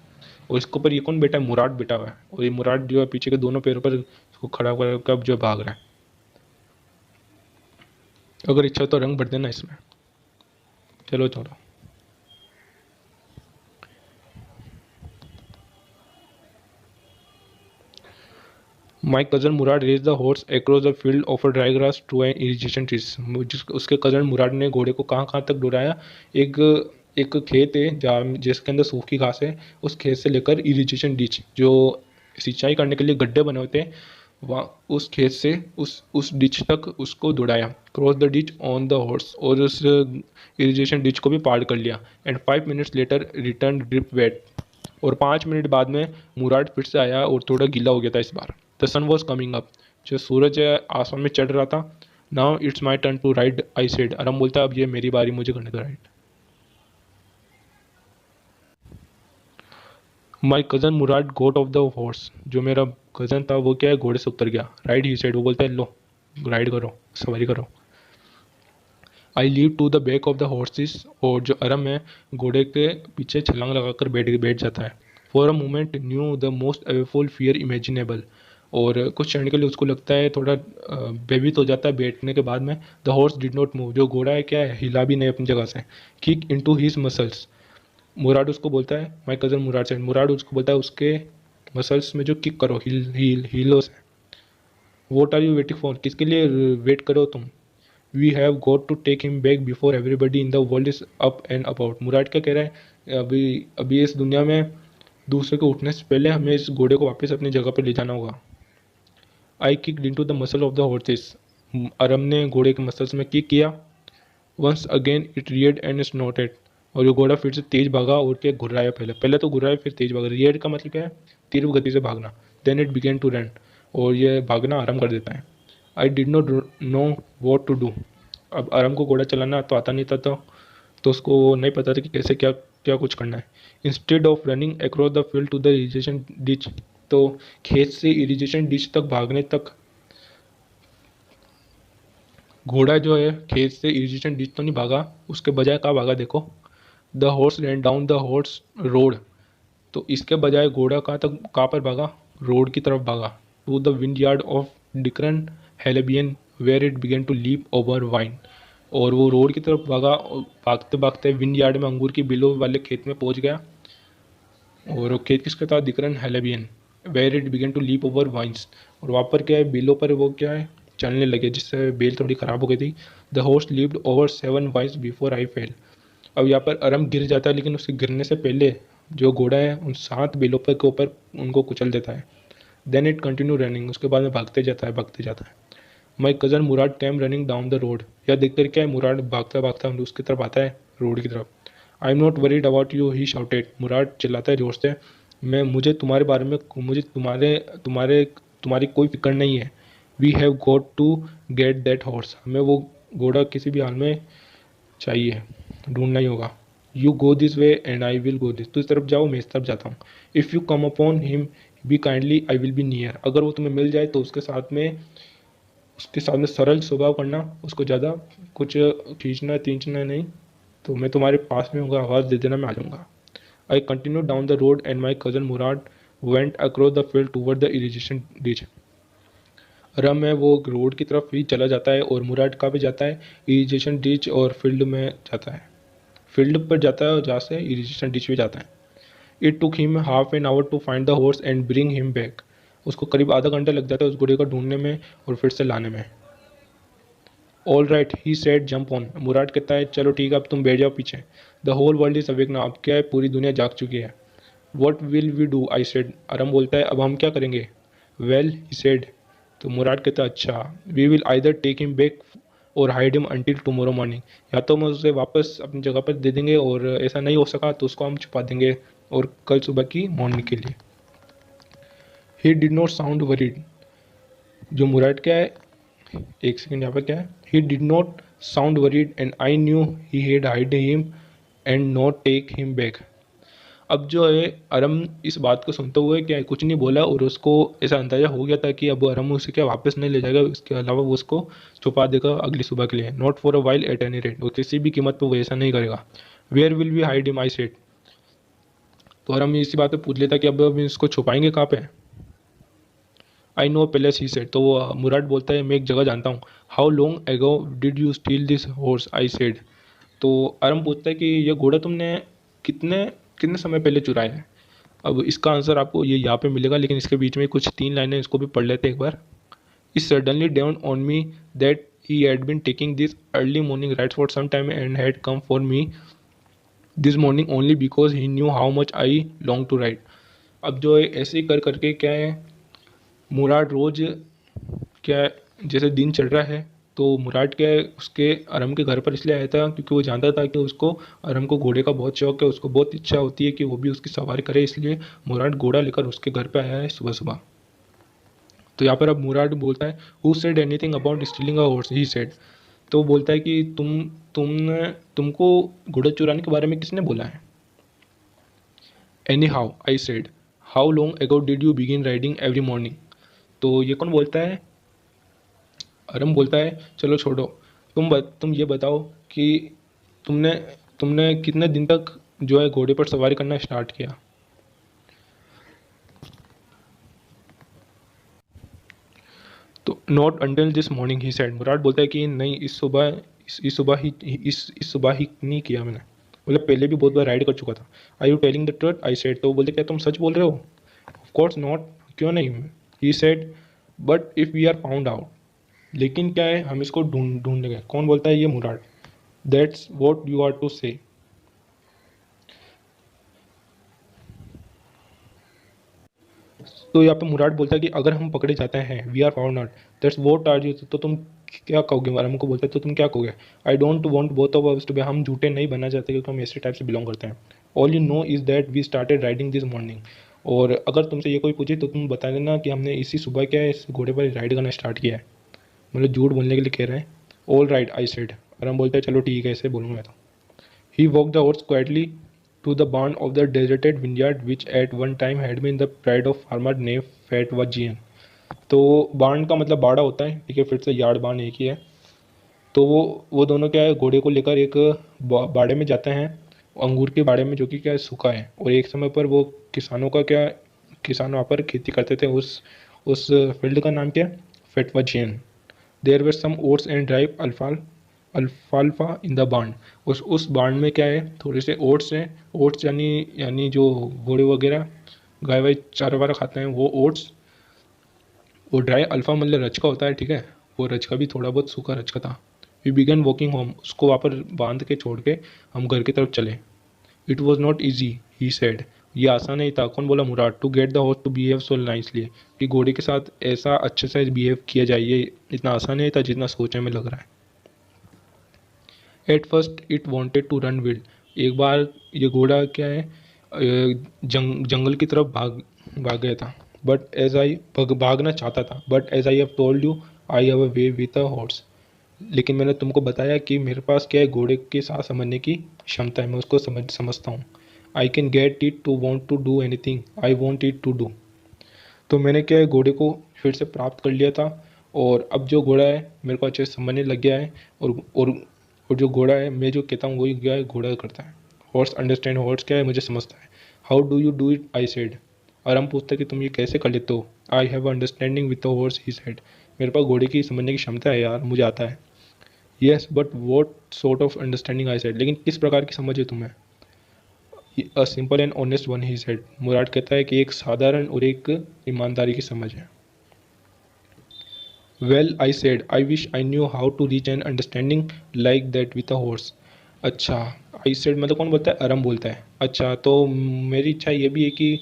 और इसके ऊपर ये कौन बैठा है, मुराद बैठा हुआ है। और ये मुराद जो है पीछे के दोनों पैरों पर इसको खड़ा कर जो भाग रहा है। अगर इच्छा हो तो रंग भर देना इसमें। चलो छोड़ो। My cousin Murad race the horse across the field of a dry grass to an irrigation trees. उसके कज़न मुराद ने घोड़े को कहाँ कहाँ तक दौड़ाया। एक एक खेत है जहाँ जिसके अंदर सूखी घास है, उस खेत से लेकर इरिगेशन डिच, जो सिंचाई करने के लिए गड्ढे बने होते हैं, वहाँ उस खेत से उस डिच तक उसको दौड़ाया। Cross the ditch on the horse. और उस इरिगेशन डिच को भी पार कर लिया। And 5 minutes later return drip wet. और 5 मिनट बाद में मुराद फिर से आया और थोड़ा गीला हो गया था इस बार। The sun was coming up. जो सूरज है आसमान में चढ़ रहा था। Now it's my turn to ride I said. Aram बोलता है, अब ये मेरी बारी, मुझे करने दो ride. My cousin Mourad got off the horse. जो मेरा कज़न था वो क्या है, घोड़े से उतर गया। राइड ही सेड, वो बोलता है, लो राइड करो, सवारी करो। I leave to the back of the horses. और जो अरम है घोड़े के पीछे छलांग लगाकर बैठ जाता है। For a moment knew the most awful fear imaginable. और कुछ क्षण के लिए उसको लगता है, थोड़ा भयभीत हो जाता है बैठने के बाद में। The horse did not move. जो घोड़ा है क्या है, हिला भी नहीं अपनी जगह से। Kick into his muscles. Mourad उसको बोलता है, माई कज़न मुराद से, मुराद उसको बोलता है उसके मसल्स में जो किक करो, हीलों से। What are you waiting for, किसके लिए वेट करो तुम। We have got to take him back before everybody in the world is up and about. Mourad क्या कह रहा है, अभी अभी इस दुनिया में दूसरे के उठने से पहले हमें इस घोड़े को वापस अपनी जगह पर ले जाना होगा। I kick into the muscle of the horses, Aram ने घोड़े के मसल्स में किक किया। Once again it reared and snorted, और ये घोड़ा फिर से तेज भागा और क्या घुर्राया, पहले पहले तो घुर्राया फिर तेज भागा। रियर्ड का मतलब क्या है, तीव्र गति से भागना। Then it began to run, और ये भागना आराम कर देता है। I did not know what to do, अब आराम को घोड़ा चलाना तो आता नहीं था, तो उसको नहीं पता था कि कैसे क्या क्या कुछ करना है। Instead of running across the field to the irrigation ditch, तो खेत से इरिगेशन डिच तक भागने तक घोड़ा जो है खेत से इरिगेशन डिच तो नहीं भागा, उसके बजाय कहाँ भागा देखो, the horse rain down the horse road, तो इसके बजाय घोड़ा कहाँ पर भागा, रोड की तरफ भागा। To the vineyard of Dikran Halabian where it began to leap over vines, और वो रोड की तरफ भागा और भागते भागते विंड यार्ड में अंगूर की बिलों वाले खेत में पहुंच गया। और वो खेत किसका था, Dikran Halabian, where it began to leap over vines, और वहाँ पर क्या है, बिलों पर वो क्या है चलने लगे, जिससे बेल थोड़ी ख़राब हो गई थी। The horse lived over 7 vines before I fell, अब यहाँ पर अरम गिर जाता है, लेकिन उसके गिरने से पहले जो घोड़ा है उन 7 बेलों पर के ऊपर उनको कुचल देता है। देन इट कंटिन्यू रनिंग, उसके बाद में भागते जाता है। My cousin Murad came running down the road, यह देखकर क्या है, मुराद भागता भागता उसकी तरफ आता है, रोड की तरफ। I am not worried about you he shouted, Mourad चिल्लाता है जोर से, मैं मुझे तुम्हारे बारे में मुझे तुम्हारे तुम्हारे तुम्हारी कोई फिक्र नहीं है। We have got to get that horse, हमें वो घोड़ा किसी भी हाल में चाहिए, ढूंढना ही होगा। You go this way and I will go this, तो इस तरफ जाओ मैं इस तरफ जाता हूँ। If you come upon him B kindly I will be near, अगर वो तुम्हें मिल जाए तो उसके साथ में सरल स्वभाव करना, उसको ज़्यादा कुछ खींचना खींचना नहीं, तो मैं तुम्हारे पास में होगा, आवाज़ दे देना, मैं आ जाऊँगा। I continue down the road and my cousin Mourad went across the field toward the irrigation ditch, रम है वो रोड की तरफ ही चला जाता है, और मुराद कहाँ पे जाता है, इरिगेशन डिच और फील्ड में जाता है, फील्ड पर जाता है और जहाँ से इरिगेशन डिच में जाता है। It took him half an hour to find the horse and bring him back, उसको करीब आधा घंटा लग जाता है उस घोड़े को ढूंढने में और फिर से लाने में। All right he said jump on, Mourad कहता है चलो ठीक है अब तुम बैठ जाओ पीछे। The whole world is awake now, अब क्या है पूरी दुनिया जाग चुकी है। What will we do I said, Aram बोलता है अब हम क्या करेंगे। वेल ही सेड, तो मुराद कहता है अच्छा, we will either take him back और hide him until tomorrow morning, या तो हम उसे वापस अपनी जगह पर दे देंगे, और ऐसा नहीं हो सका तो उसको हम छुपा देंगे और कल सुबह की मॉर्निंग के लिए। ही डिड नॉट साउंड वरीड, जो मुराद क्या है, एक सेकंड यहाँ पर क्या है, he did not sound worried and I knew he had hide him and not take him back. अब जो है अरम इस बात को सुनते हुए क्या है, कुछ नहीं बोला, और उसको ऐसा अंदाजा हो गया था कि अब अरम उसे क्या वापस नहीं ले जाएगा, इसके अलावा वो उसको छुपा देगा अगली सुबह के लिए। Not for a while at any rate, वो किसी भी कीमत पर वो ऐसा नहीं करेगा। Where will we hide him I said, तो अरम इसी बात पे पूछ लेता कि अब इसको छुपाएंगे कहाँ पे। I know palace he said, तो वो मुराद बोलता है मैं एक जगह जानता हूँ। How long ago did you steal this horse I said, तो अरम पूछता है कि ये घोड़ा तुमने कितने कितने समय पहले चुराया है। अब इसका आंसर आपको ये यहाँ पे मिलेगा, लेकिन इसके बीच में कुछ 3 लाइनें, इसको भी पढ़ लेते हैं एक बार। It suddenly down on me that he had been taking this early morning rides for some time and had come for me this morning only because he knew how much I long to ride. अब जो है ऐसे ही कर करके क्या है, मुराद रोज़ क्या है, जैसे दिन चल रहा है तो मुराद क्या है उसके अरम के घर पर इसलिए आया था क्योंकि वो जानता था कि उसको अरम को घोड़े का बहुत शौक है, उसको बहुत इच्छा होती है कि वो भी उसकी सवारी करे, इसलिए मुराद घोड़ा लेकर उसके घर पर आया है सुबह सुबह। तो यहाँ पर अब मुराद बोलता है who said anything about stealing a horse he said, तो वो बोलता है कि तुमको घोड़ा चुराने के बारे में किसने बोला है। Any how I said, how long ago did you begin riding every morning, तो ये कौन बोलता है, अरम बोलता है चलो छोड़ो, तुम ये बताओ कि तुमने तुमने कितने दिन तक जो है घोड़े पर सवारी करना स्टार्ट किया। तो not until this morning he said, Murad बोलता है कि नहीं इस सुबह ही नहीं किया मैंने, मतलब पहले भी बहुत बार राइड कर चुका था। I you telling the truth I said, तो वो बोलते क्या तुम सच बोल रहे हो। ऑफ कोर्स नॉट, क्यों नहीं। He said but if we are found out, लेकिन क्या है, हम इसको ढूंढ गए। कौन बोलता है? ये Murad. That's what you are to say. तो यहाँ पे मुराद बोलता है कि अगर हम पकड़े जाते हैं, we are found out, that's what are you, तो तुम क्या कहोगे? और हमको बोलता है तो तुम क्या कहोगे? I don't want both of us to be, हम झूठे नहीं बनना चाहते क्योंकि हम ऐसे टाइप से बिलोंग करते हैं। All you know is that we started riding this morning. और अगर तुमसे ये कोई पूछे तो तुम बता देना कि हमने इसी सुबह क्या है, इस घोड़े पर राइड करना स्टार्ट किया है। मतलब झूठ बोलने के लिए कह रहे हैं। ऑल राइट आई सेड, और हम बोलते हैं चलो ठीक है, ऐसे बोलूँगा मैं तो। He walked the horse quietly to the barn of the deserted vineyard, which at one time had been the pride of farmer named Fatwajian। तो बाण का मतलब बाड़ा होता है, ठीक है, फिर से यार्ड बाण एक ही है। तो वो दोनों क्या है, घोड़े को लेकर एक बाड़े में जाते हैं, अंगूर के बाड़े में, जो कि क्या है, सूखा है। और एक समय पर वो किसानों का क्या, किसान वहाँ पर खेती करते थे, उस फील्ड का नाम क्या है? Fetvajian. There were some oats and dry अल्फाल्फा इन द बार्न। उस बार्न में क्या है, थोड़े से ओट्स हैं। ओट्स यानी यानी जो घोड़े वगैरह गाय वाय चारा वारा खाते हैं, वो ओट्स। वो ड्राई अल्फा मतलब रचका होता है, ठीक है, वो रचका भी थोड़ा बहुत सूखा रचका था। वी बिगन वॉकिंग होम, उसको वहाँ पर बांध के छोड़ के हम घर की तरफ चले। It was not easy he said, ये आसान नहीं था। कौन बोला? Murad. To get the horse to behave so nicely, कि घोड़े के साथ ऐसा अच्छे से बिहेव किया जाए, ये इतना आसान नहीं था जितना सोचने में लग रहा है। At first it wanted to run wild, एक बार ये घोड़ा क्या है, जंगल की तरफ भाग गया था। बट एज आई भागना चाहता था, but as I have told you I have a way with a horse, लेकिन मैंने तुमको बताया कि मेरे पास क्या है, घोड़े के साथ समझने की क्षमता है, मैं उसको समझता हूँ। I can get it to want to do anything I want it to do. तो मैंने क्या है, घोड़े को फिर से प्राप्त कर लिया था। और अब जो घोड़ा है मेरे को अच्छे से समझने लग गया है। और और जो घोड़ा है, मैं जो कहता हूँ वही क्या है, घोड़ा करता है। हॉर्स अंडरस्टैंड, हॉर्स क्या है, मुझे समझता है। How do you do it I said, और हम पूछते हैं कि तुम ये कैसे कर लेते हो? I have understanding with the horse he said, मेरे पास घोड़े की समझने की क्षमता है यार, मुझे आता है। Yes but what sort of understanding I said, लेकिन किस प्रकार की समझ है तुम्हें? A simple and honest one he said, Murad कहता है कि एक साधारण और एक ईमानदारी की समझ है। Well I said I wish I knew how to reach an understanding like that with a horse. अच्छा, आई सेड मतलब कौन बोलता है? अरम बोलता है। अच्छा, तो मेरी इच्छा ये भी है कि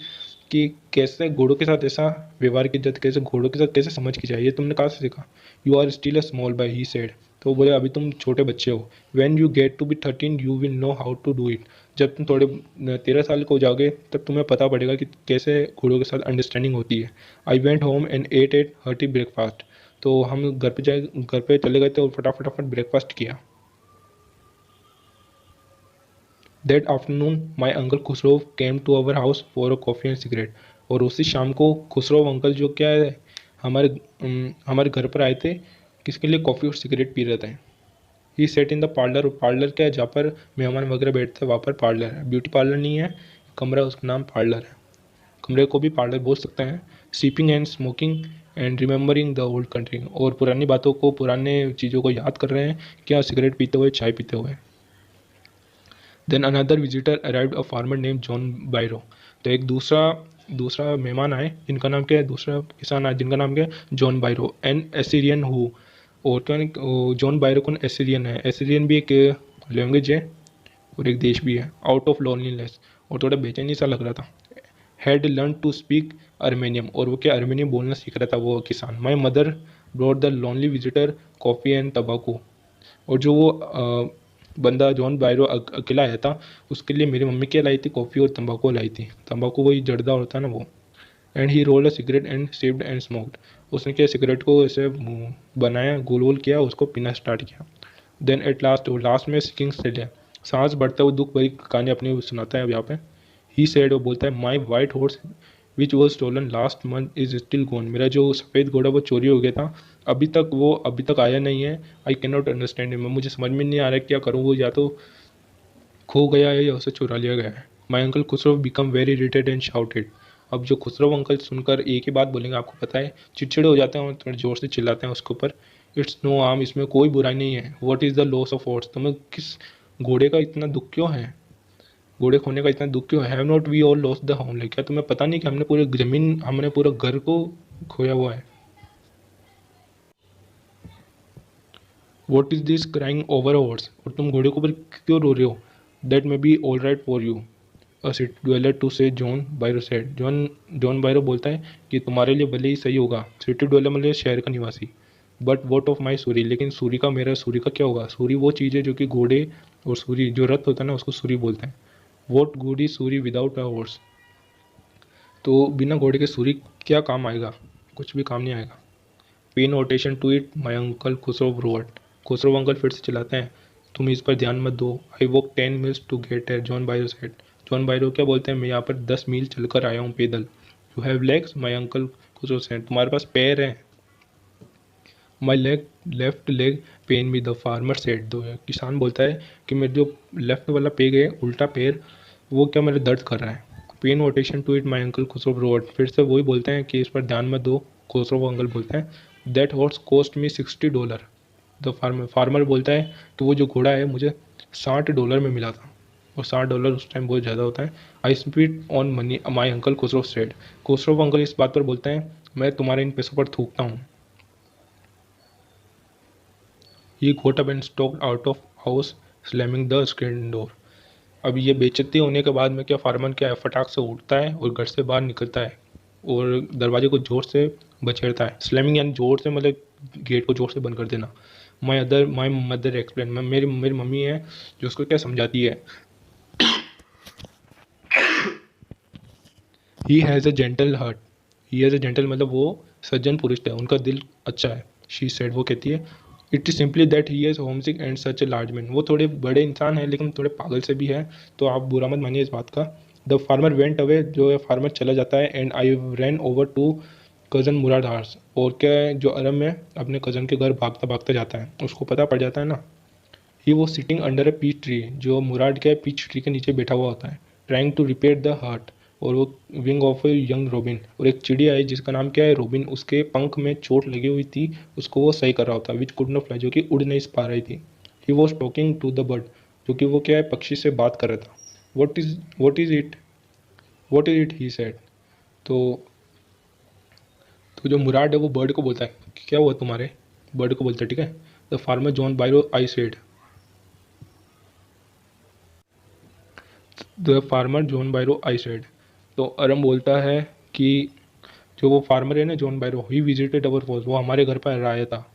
कैसे घोड़ों के साथ ऐसा व्यवहार किया जाए, कैसे घोड़ों के साथ कैसे समझ की जाए, ये तुमने कहाँ से सीखा? You are still a small boy he said, तो बोले अभी तुम छोटे बच्चे हो। When you get to be 13 you will know how to do it, जब तुम थोड़े 13 साल के हो जाओगे तब तुम्हें पता पड़ेगा कि कैसे घोड़ों के साथ अंडरस्टैंडिंग होती है। I went home and ate ate hearty breakfast, तो हम घर पे चले गए थे और फटाफट ब्रेकफास्ट किया। That afternoon my uncle Khusro came to our house for a coffee and cigarette, और उसी शाम को खुसरो अंकल जो क्या है, हमारे घर पर आए थे, किसके लिए? कॉफ़ी और सिगरेट पी रहे थे। He sat in the parlour, parlour क्या है, जहाँ पर मेहमान वगैरह बैठते हैं वहाँ पर पार्लर है, ब्यूटी पार्लर नहीं है, कमरा उसका नाम पार्लर है, कमरे को भी पार्लर बोल सकते हैं। Sleeping and smoking and remembering the old country, और पुरानी बातों को, पुराने चीज़ों को याद कर रहे हैं, क्या? सिगरेट पीते हुए, चाय पीते हुए। Then another visitor arrived, a farmer named John Byro, तो एक दूसरा दूसरा मेहमान आए जिनका नाम क्या है, दूसरा किसान आए जिनका नाम क्या है, John Byro, an Assyrian who, और क्या जॉन बायरो कौन? एसीरियन है। एसीरियन भी एक लैंग्वेज है और एक देश भी है। आउट ऑफ लोनलीनेस, और थोड़ा बेचैनी सा लग रहा था। हैड लर्न टू स्पीक अर्मेनियम, और वो क्या अर्मेनियम बोलना सीख रहा था वो किसान। My mother brought the lonely visitor coffee and तंबाकू, और जो वो बंदा जॉन बायरो अकेला आया था, उसके लिए मेरी मम्मी क्या लाई थी? कॉफ़ी और तंबाकू लाई थी। तंबाकू वही जर्दा होता है ना वो। And he rolled a cigarette and saved and smoked, उसने क्या सिगरेट को ऐसे बनाया, गोल गोल किया, उसको पीना स्टार्ट किया। देन एट लास्ट में सिकिंग सेड है, सांस बढ़ते हुए दुख भरी कहानी अपनी सुनाता है अब यहाँ पे। ही सेड, वो बोलता है, my white horse which was stolen last month is still gone, मेरा जो सफ़ेद घोड़ा वो चोरी हो गया था, अभी तक आया नहीं है। आई कैन नॉट अंडरस्टैंड, मुझे समझ में नहीं आ रहा है क्या करूँ, वो या तो खो गया है या उसे चुरा लिया गया है। माई uncle Khusro become very aerated and shouted, अब जो खुसरो अंकल सुनकर एक ही बात बोलेंगे, आपको पता है, चिड़चिड़े हो जाते हैं और थोड़े ज़ोर से चिल्लाते हैं उसके ऊपर। इट्स नो आर्म, इसमें कोई बुराई नहीं है। What is the loss of horse, तुम्हें किस घोड़े का इतना दुख क्यों है? घोड़े खोने का इतना दुख क्यों है? Have not we all lost the home, क्या तुम्हें पता नहीं कि हमने पूरे ज़मीन, हमने पूरा घर को खोया हुआ है? What is this crying over horse, और तुम घोड़े के ऊपर क्यों रो रहे हो। That may be all right for you, a city dweller to say John Byro said. John Byro बोलता है कि तुम्हारे लिए भले ही सही होगा, सिटी ड्वेलर मतलब शहर का निवासी। But what of my Suri, लेकिन सूरी का, मेरा सूरी का क्या होगा। सूरी वो चीज़ है जो कि घोड़े और सूरी जो रथ होता है ना उसको सूरी बोलते हैं। What good is Suri without a horse, तो बिना घोड़े के सूरी क्या काम आएगा, कुछ भी काम नहीं आएगा। Pay no attention to it my uncle Khusro roared, Khusro uncle फिर से चलाते हैं, तुम इस पर ध्यान मत दो। I walk 10 miles to get here, John Byro said. John Byro क्या बोलते हैं, मैं यहाँ पर 10 मील चलकर आया हूँ पैदल। You have legs my uncle Khosrove said, तुम्हारे पास पैर हैं। My leg left leg pain me the farmer said, दो किसान बोलता है कि मेरे जो लेफ्ट वाला पैर है, उल्टा पैर, वो क्या मेरे दर्द कर रहा है। Pay no attention to it my uncle Khusro roared, फिर से वही बोलते हैं कि इस पर ध्यान मत दो। खुसरो अंकल बोलते हैं that horse cost me $60। The farmer बोलता है कि वो जो घोड़ा है मुझे $60 में मिला था, और $60 उस टाइम बहुत ज़्यादा होता है। I speed on money my uncle Khosrove said, Khosrove uncle इस बात पर बोलते हैं मैं तुम्हारे इन पैसों पर थूकता हूँ। ही got up and stalked out of house slamming the screen door। अब ये बेइज्जती होने के बाद में क्या फार्मर क्या है, फटाक से उठता है और घर से बाहर निकलता है और दरवाजे को जोर से बछेड़ता है। स्लैमिंग यानी जोर से, मतलब गेट को जोर से बंद कर देना। माई मदर एक्सप्लेन, मेरी मेरी मम्मी है जो उसको क्या समझाती है। He has a gentle heart, he has a gentle मतलब वो सज्जन पुरुष है, उनका दिल अच्छा है। शी सेड, वो कहती है it is simply that he is homesick and such a large man, वो थोड़े बड़े इंसान है लेकिन थोड़े पागल से भी है, तो आप बुरा मत मानिए इस बात का। द फार्मर वेंट अवे, जो है फार्मर चला जाता है। And I ran over to cousin Murad horse, और क्या है जो अरम है अपने कज़न के घर भागता भागता जाता है, उसको पता पड़ जाता है ना। ही वो सिटिंग अंडर ए पीच ट्री, जो मुराद क्या है पीच ट्री के नीचे बैठा हुआ होता है। Trying to repair the hurt, और वो wing of a young robin, और एक चिड़िया है जिसका नाम क्या है रोबिन, उसके पंख में चोट लगी हुई थी, उसको वो सही कर रहा होता, विच कुड नॉट फ्लाई, जो कि उड़ नहीं पा रही थी। He was talking to the bird, जो कि वो क्या है पक्षी से बात कर रहा था। What is it he said, तो जो मुराद है वो बर्ड को बोलता है कि क्या हुआ तुम्हारे, बर्ड को बोलता है ठीक है। The farmer John बायरो I said, the farmer John बायरो I said, तो अरम बोलता है कि जो वो फार्मर है ना John Byro, he visited our house, वो हमारे घर पर आया था।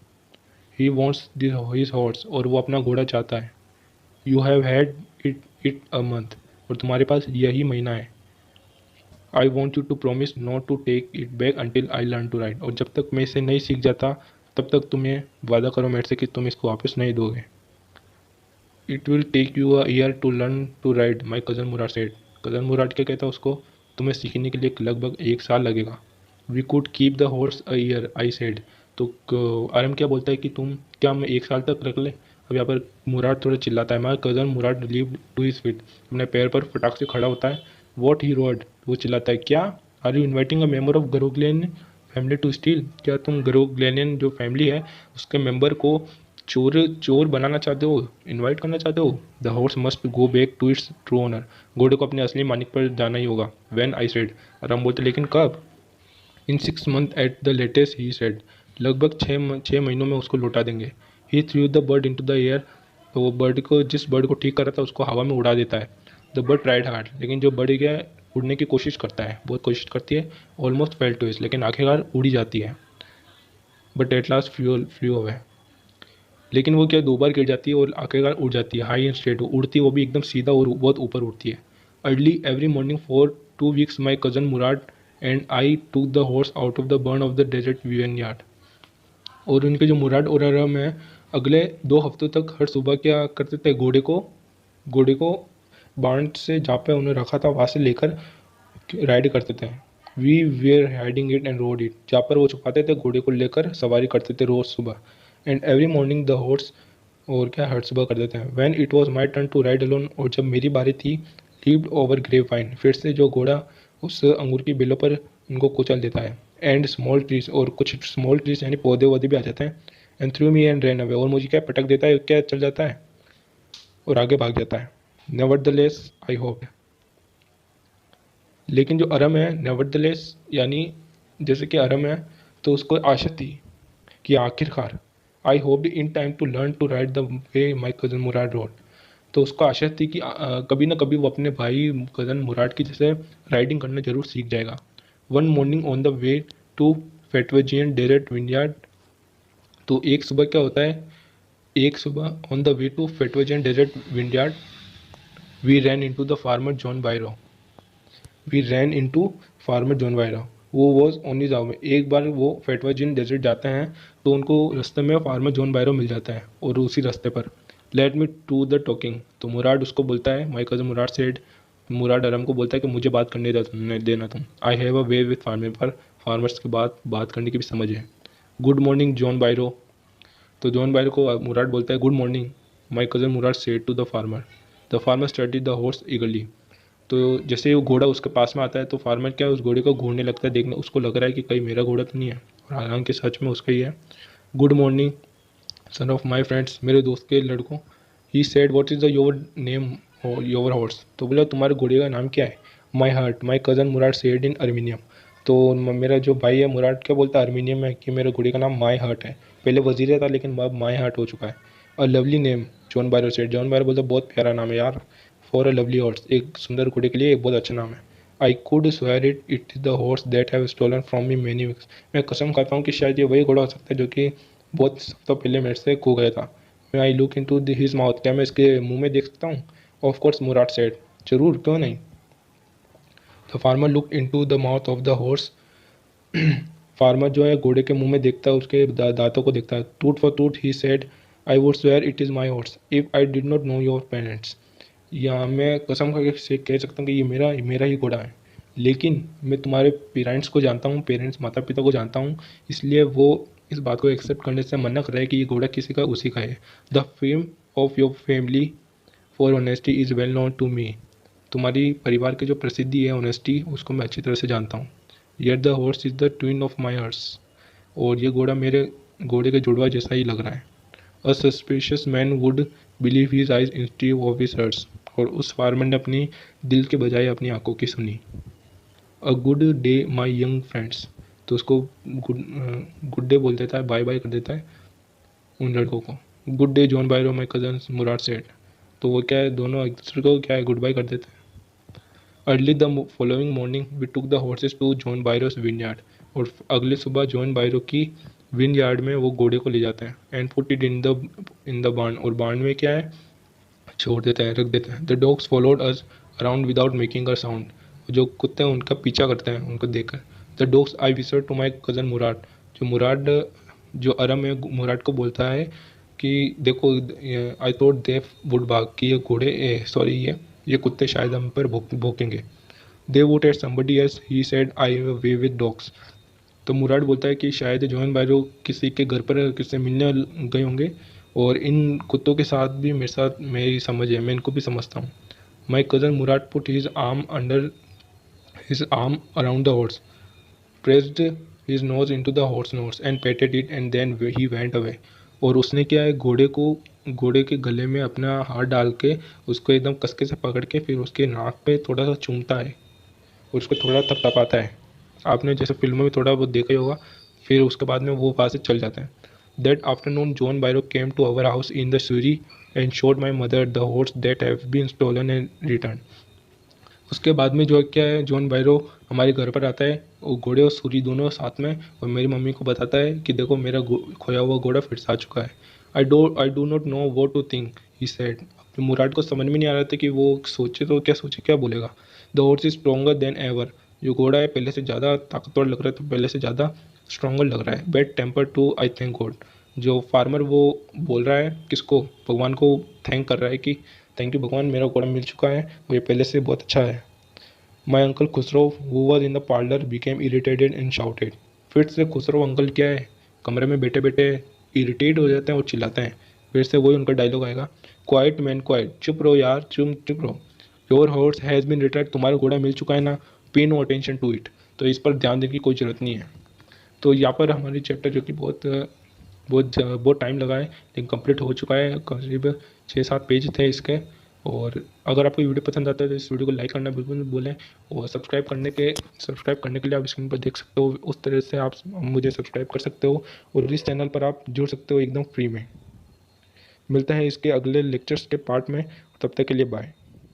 He wants this his horse, और वो अपना घोड़ा चाहता है। You have had it a month, और तुम्हारे पास यही महीना है। I want you to promise not to take it back until I learn to ride, और जब तक मैं इसे नहीं सीख जाता तब तक तुम्हें वादा करो मेरे से कि तुम इसको वापस नहीं दोगे। It will take you a year to learn to ride my cousin Murad said, cousin Murad क्या कहता है उसको, तुम्हें सीखने के लिए लगभग 1 साल लगेगा। We could keep the horse a year I said, तो आरम क्या बोलता है कि तुम क्या हम 1 साल तक रख ले। अब यहाँ पर मुराद थोड़ा चिल्लाता है, my cousin Murad leave to his feet, अपने पैर पर फटाक से खड़ा होता है। वॉट ही रोड, वो चिल्लाता है क्या, are you inviting a member of Garoghlan family to steal, क्या तुम गरोग्लेनियन जो फैमिली है उसके मेंबर को चोर चोर बनाना चाहते हो, इनवाइट करना चाहते हो। The horse must go back to its true owner, घोड़े को अपने असली मालिक पर जाना ही होगा। वैन आई सेड, राम बोलते लेकिन कब। In 6 month at the latest he said, लगभग 6 महीनों में उसको लौटा देंगे। He threw the bird into the air, तो वो बर्ड को, जिस बर्ड को ठीक कर रहा था उसको हवा में उड़ा देता है। द बर्ड ट्राइड हार्ड, लेकिन जो बर्ड क्या है उड़ने की कोशिश करता है, बहुत कोशिश करती है। ऑलमोस्ट फेल टू इस, लेकिन आखिरकार उड़ी जाती है। But at last flu away, लेकिन वो क्या 2 बार गिर जाती है और आखिरकार उड़ जाती है। हाई एंड स्ट्रेट उड़ती है, वो भी एकदम सीधा और बहुत ऊपर उड़ती है। Early every morning for 2 weeks my cousin Murad and I took the horse out of the barn of the deserted vineyard, और उनके जो मुराद और अरम है अगले 2 हफ्तों तक हर सुबह क्या करते थे, घोड़े को बाण से जहाँ पे उन्हें रखा था वहाँ से लेकर राइड करते थे। We were riding it and rode it, जहाँ पर वो छुपाते थे घोड़े को लेकर सवारी करते थे रोज़ सुबह। And every morning the horse, और क्या हर सुबह कर देते हैं। When it was my turn to ride alone, और जब मेरी बारी थी, लीव्ड ओवर ग्रेप वाइन, फिर से जो घोड़ा उस अंगूर की बेलों पर उनको कुचल देता है। एंड स्मॉल ट्रीज, और कुछ स्मॉल ट्रीज यानी पौधे वौधे भी आ जाते हैं। And through me and ran away, और मुझे क्या पटक देता है, क्या चल जाता है और आगे भाग जाता है। Never the less I hope, लेकिन जो अरम है नेवर द लेस यानी जैसे कि अरम है तो उसको आशा थी कि आखिरकार I hoped in time to learn to ride the way my cousin Murad rode. तो उसको आशा थी कि कभी ना कभी वो अपने भाई कज़न मुराद की जैसे राइडिंग करना जरूर सीख जाएगा। One morning on the way to Fetvajian deserted vineyard. तो एक सुबह क्या होता है, एक सुबह on the way to Fetvajian deserted vineyard we ran into the farmer John Byro. We ran into farmer John Byro. वो वॉज ओनली जाओ में एक बार वो फेटवाजिन डेजर्ट जाते हैं तो उनको रास्ते में फार्मर जॉन बायरो मिल जाता है और उसी रास्ते पर let me to the talking. तो मुराद उसको बोलता है, my cousin Murad said, Murad Aram को बोलता है कि मुझे बात करने देना तुम। I have a way with farmer, पर फार्मर्स के बात करने की भी समझ है। Good morning John Byro. तो जॉन बायरो को मुराद बोलता है good morning. My cousin Murad said to the farmer study the horse eagerly. तो जैसे ही वो घोड़ा उसके पास में आता है तो फार्मर क्या है उस घोड़े को घूरने लगता है, देखने उसको लग रहा है कि कहीं मेरा घोड़ा तो नहीं है, और हालांकि सच में उसका ही है। Good morning son of my friends, मेरे दोस्त के लड़कों। He said what is the your name your horse. तो बोला तुम्हारे घोड़े का नाम क्या है। My heart, my cousin Murad said in Armenian. तो मेरा जो भाई है मुराद क्या बोलता है अर्मीनियम में कि मेरे घोड़े का नाम माई हार्ट है। पहले वजीर था लेकिन अब माई हार्ट हो चुका है। A lovely name John Byro said. John Byro बोलता बहुत प्यारा नाम है यार, फॉर अ लवली हॉर्स, एक सुंदर घोड़े के लिए एक बहुत अच्छा नाम है। I could swear it is the horse that have stolen from me many weeks. मैं कसम खाता हूँ कि शायद ये वही घोड़ा हो सकता है जो कि बहुत हफ्तों पहले मेरे से खो गया था। मैं I look into his mouth, क्या मैं इसके मुंह में देख सकता हूँ। ऑफ कोर्स मुराद सेड, जरूर क्यों नहीं। The farmer look into the mouth of the horse. Farmer जो है घोड़े के मुंह में देखता है, उसके दांतों को देखता है। टूट फॉर टूट ही said I would swear it is my horse if I did not know your parents. या मैं कसम खा के से कह सकता हूँ कि ये मेरा ही घोड़ा है, लेकिन मैं तुम्हारे पेरेंट्स को जानता हूँ, पेरेंट्स माता पिता को जानता हूँ, इसलिए वो इस बात को एक्सेप्ट करने से मना कर रहा है कि ये घोड़ा किसी का उसी का है। The fame of your family for honesty is well known to me. तुम्हारी परिवार की जो प्रसिद्धि है ऑनेस्टी, उसको मैं अच्छी तरह से जानता हूँ। Yet the horse is the twin of my horse. और ये घोड़ा मेरे घोड़े के जुड़वा जैसा ही लग रहा है। A suspicious man would believe his eyes instead of his hearts. और उस फार्मर ने अपनी दिल के बजाय अपनी आंखों की सुनी। A good day my young friends. तो उसको गुड डे बोल देता है, बाय बाय कर देता है उन लड़कों को। Good day John Byro my cousin Murad said. तो वो क्या है, दोनों एक दूसरे को क्या है गुड बाय कर देते हैं। Early the following morning we took the horses to John Byro's vineyard. और अगले सुबह जॉन बायरो की विन यार्ड में वो घोड़े को ले जाते हैं। And put it in the barn. और बार्न में क्या है छोड़ देते हैं, रख देते हैं। The dogs followed us around without making a sound. जो कुत्ते हैं उनका पीछा करते हैं उनको देखकर। द डॉग्स आई विसर टू माई कज़न मुराद। जो मुराद जो अरम है मुराद को बोलता है कि देखो आई थॉट दे वुड बाग, कि ये घोड़े सॉरी ये कुत्ते शायद हम पर भौंकेंगे। They would eat somebody else he said I have a way with dogs. तो मुराद बोलता है कि शायद जॉन बायरो किसी के घर पर किसी से मिलने गए होंगे और इन कुत्तों के साथ भी मेरे साथ मेरी समझ है, मैं इनको भी समझता हूँ। My cousin Murad put his arm under his arm around the horse, pressed his nose into the horse nose and petted it and then he went away. और उसने क्या है घोड़े के गले में अपना हाथ डाल के उसको एकदम कसके से पकड़ के फिर उसके नाक पे थोड़ा सा चूमता है और उसको थोड़ा थपथपाता है। आपने जैसे फिल्मों में थोड़ा बहुत देखा ही होगा। फिर उसके बाद में वो वहाँ से चल जाते हैं। That afternoon John Byro came to our house in the surrey and showed my mother the horse that have been stolen and return. उसके बाद में जो क्या है जॉन बायरो हमारे घर पर आता है, वो घोड़े और सूरी दोनों साथ में, और मेरी मम्मी को बताता है कि देखो मेरा खोया हुआ घोड़ा फिर से आ चुका है। I do not know what to think he said. Murad को समझ में नहीं आ रहा था कि वो सोचे तो क्या सोचे, क्या बोलेगा। The horse is stronger then ever. जो घोड़ा है पहले से ज़्यादा ताकतवर लग रहा है, तो पहले से ज़्यादा स्ट्रोंगर लग रहा है। Bad temper too I thank God. जो फार्मर वो बोल रहा है किसको, भगवान को थैंक कर रहा है कि थैंक यू भगवान, मेरा घोड़ा मिल चुका है और ये पहले से बहुत अच्छा है। माई uncle Khusro who was in the parlour became irritated and shouted. फिर से खुसरो अंकल क्या है कमरे में बैठे बैठे इरिटेट हो जाते हैं और चिल्लाते हैं। फिर से वही उनका डायलॉग आएगा, क्वाइट मैन क्वाइट, चुप रहो यार, चुप रहो। Your horse has been retired, तुम्हारा घोड़ा मिल चुका है ना, पे नो अटेंशन टू इट, तो इस पर ध्यान देने की कोई ज़रूरत नहीं है। तो यहाँ पर हमारी चैप्टर जो कि बहुत टाइम लगा है लेकिन कंप्लीट हो चुका है। करीब 6-7 पेज थे इसके। और अगर आपको वीडियो पसंद आता है तो इस वीडियो को लाइक करना बिल्कुल मत भूलें, और सब्सक्राइब करने के लिए आप स्क्रीन पर देख सकते हो, उस तरह से आप मुझे सब्सक्राइब कर सकते हो और इस चैनल पर आप जुड़ सकते हो एकदम फ्री में। मिलते हैं इसके अगले लेक्चर्स के पार्ट में, तब तक के लिए बाय।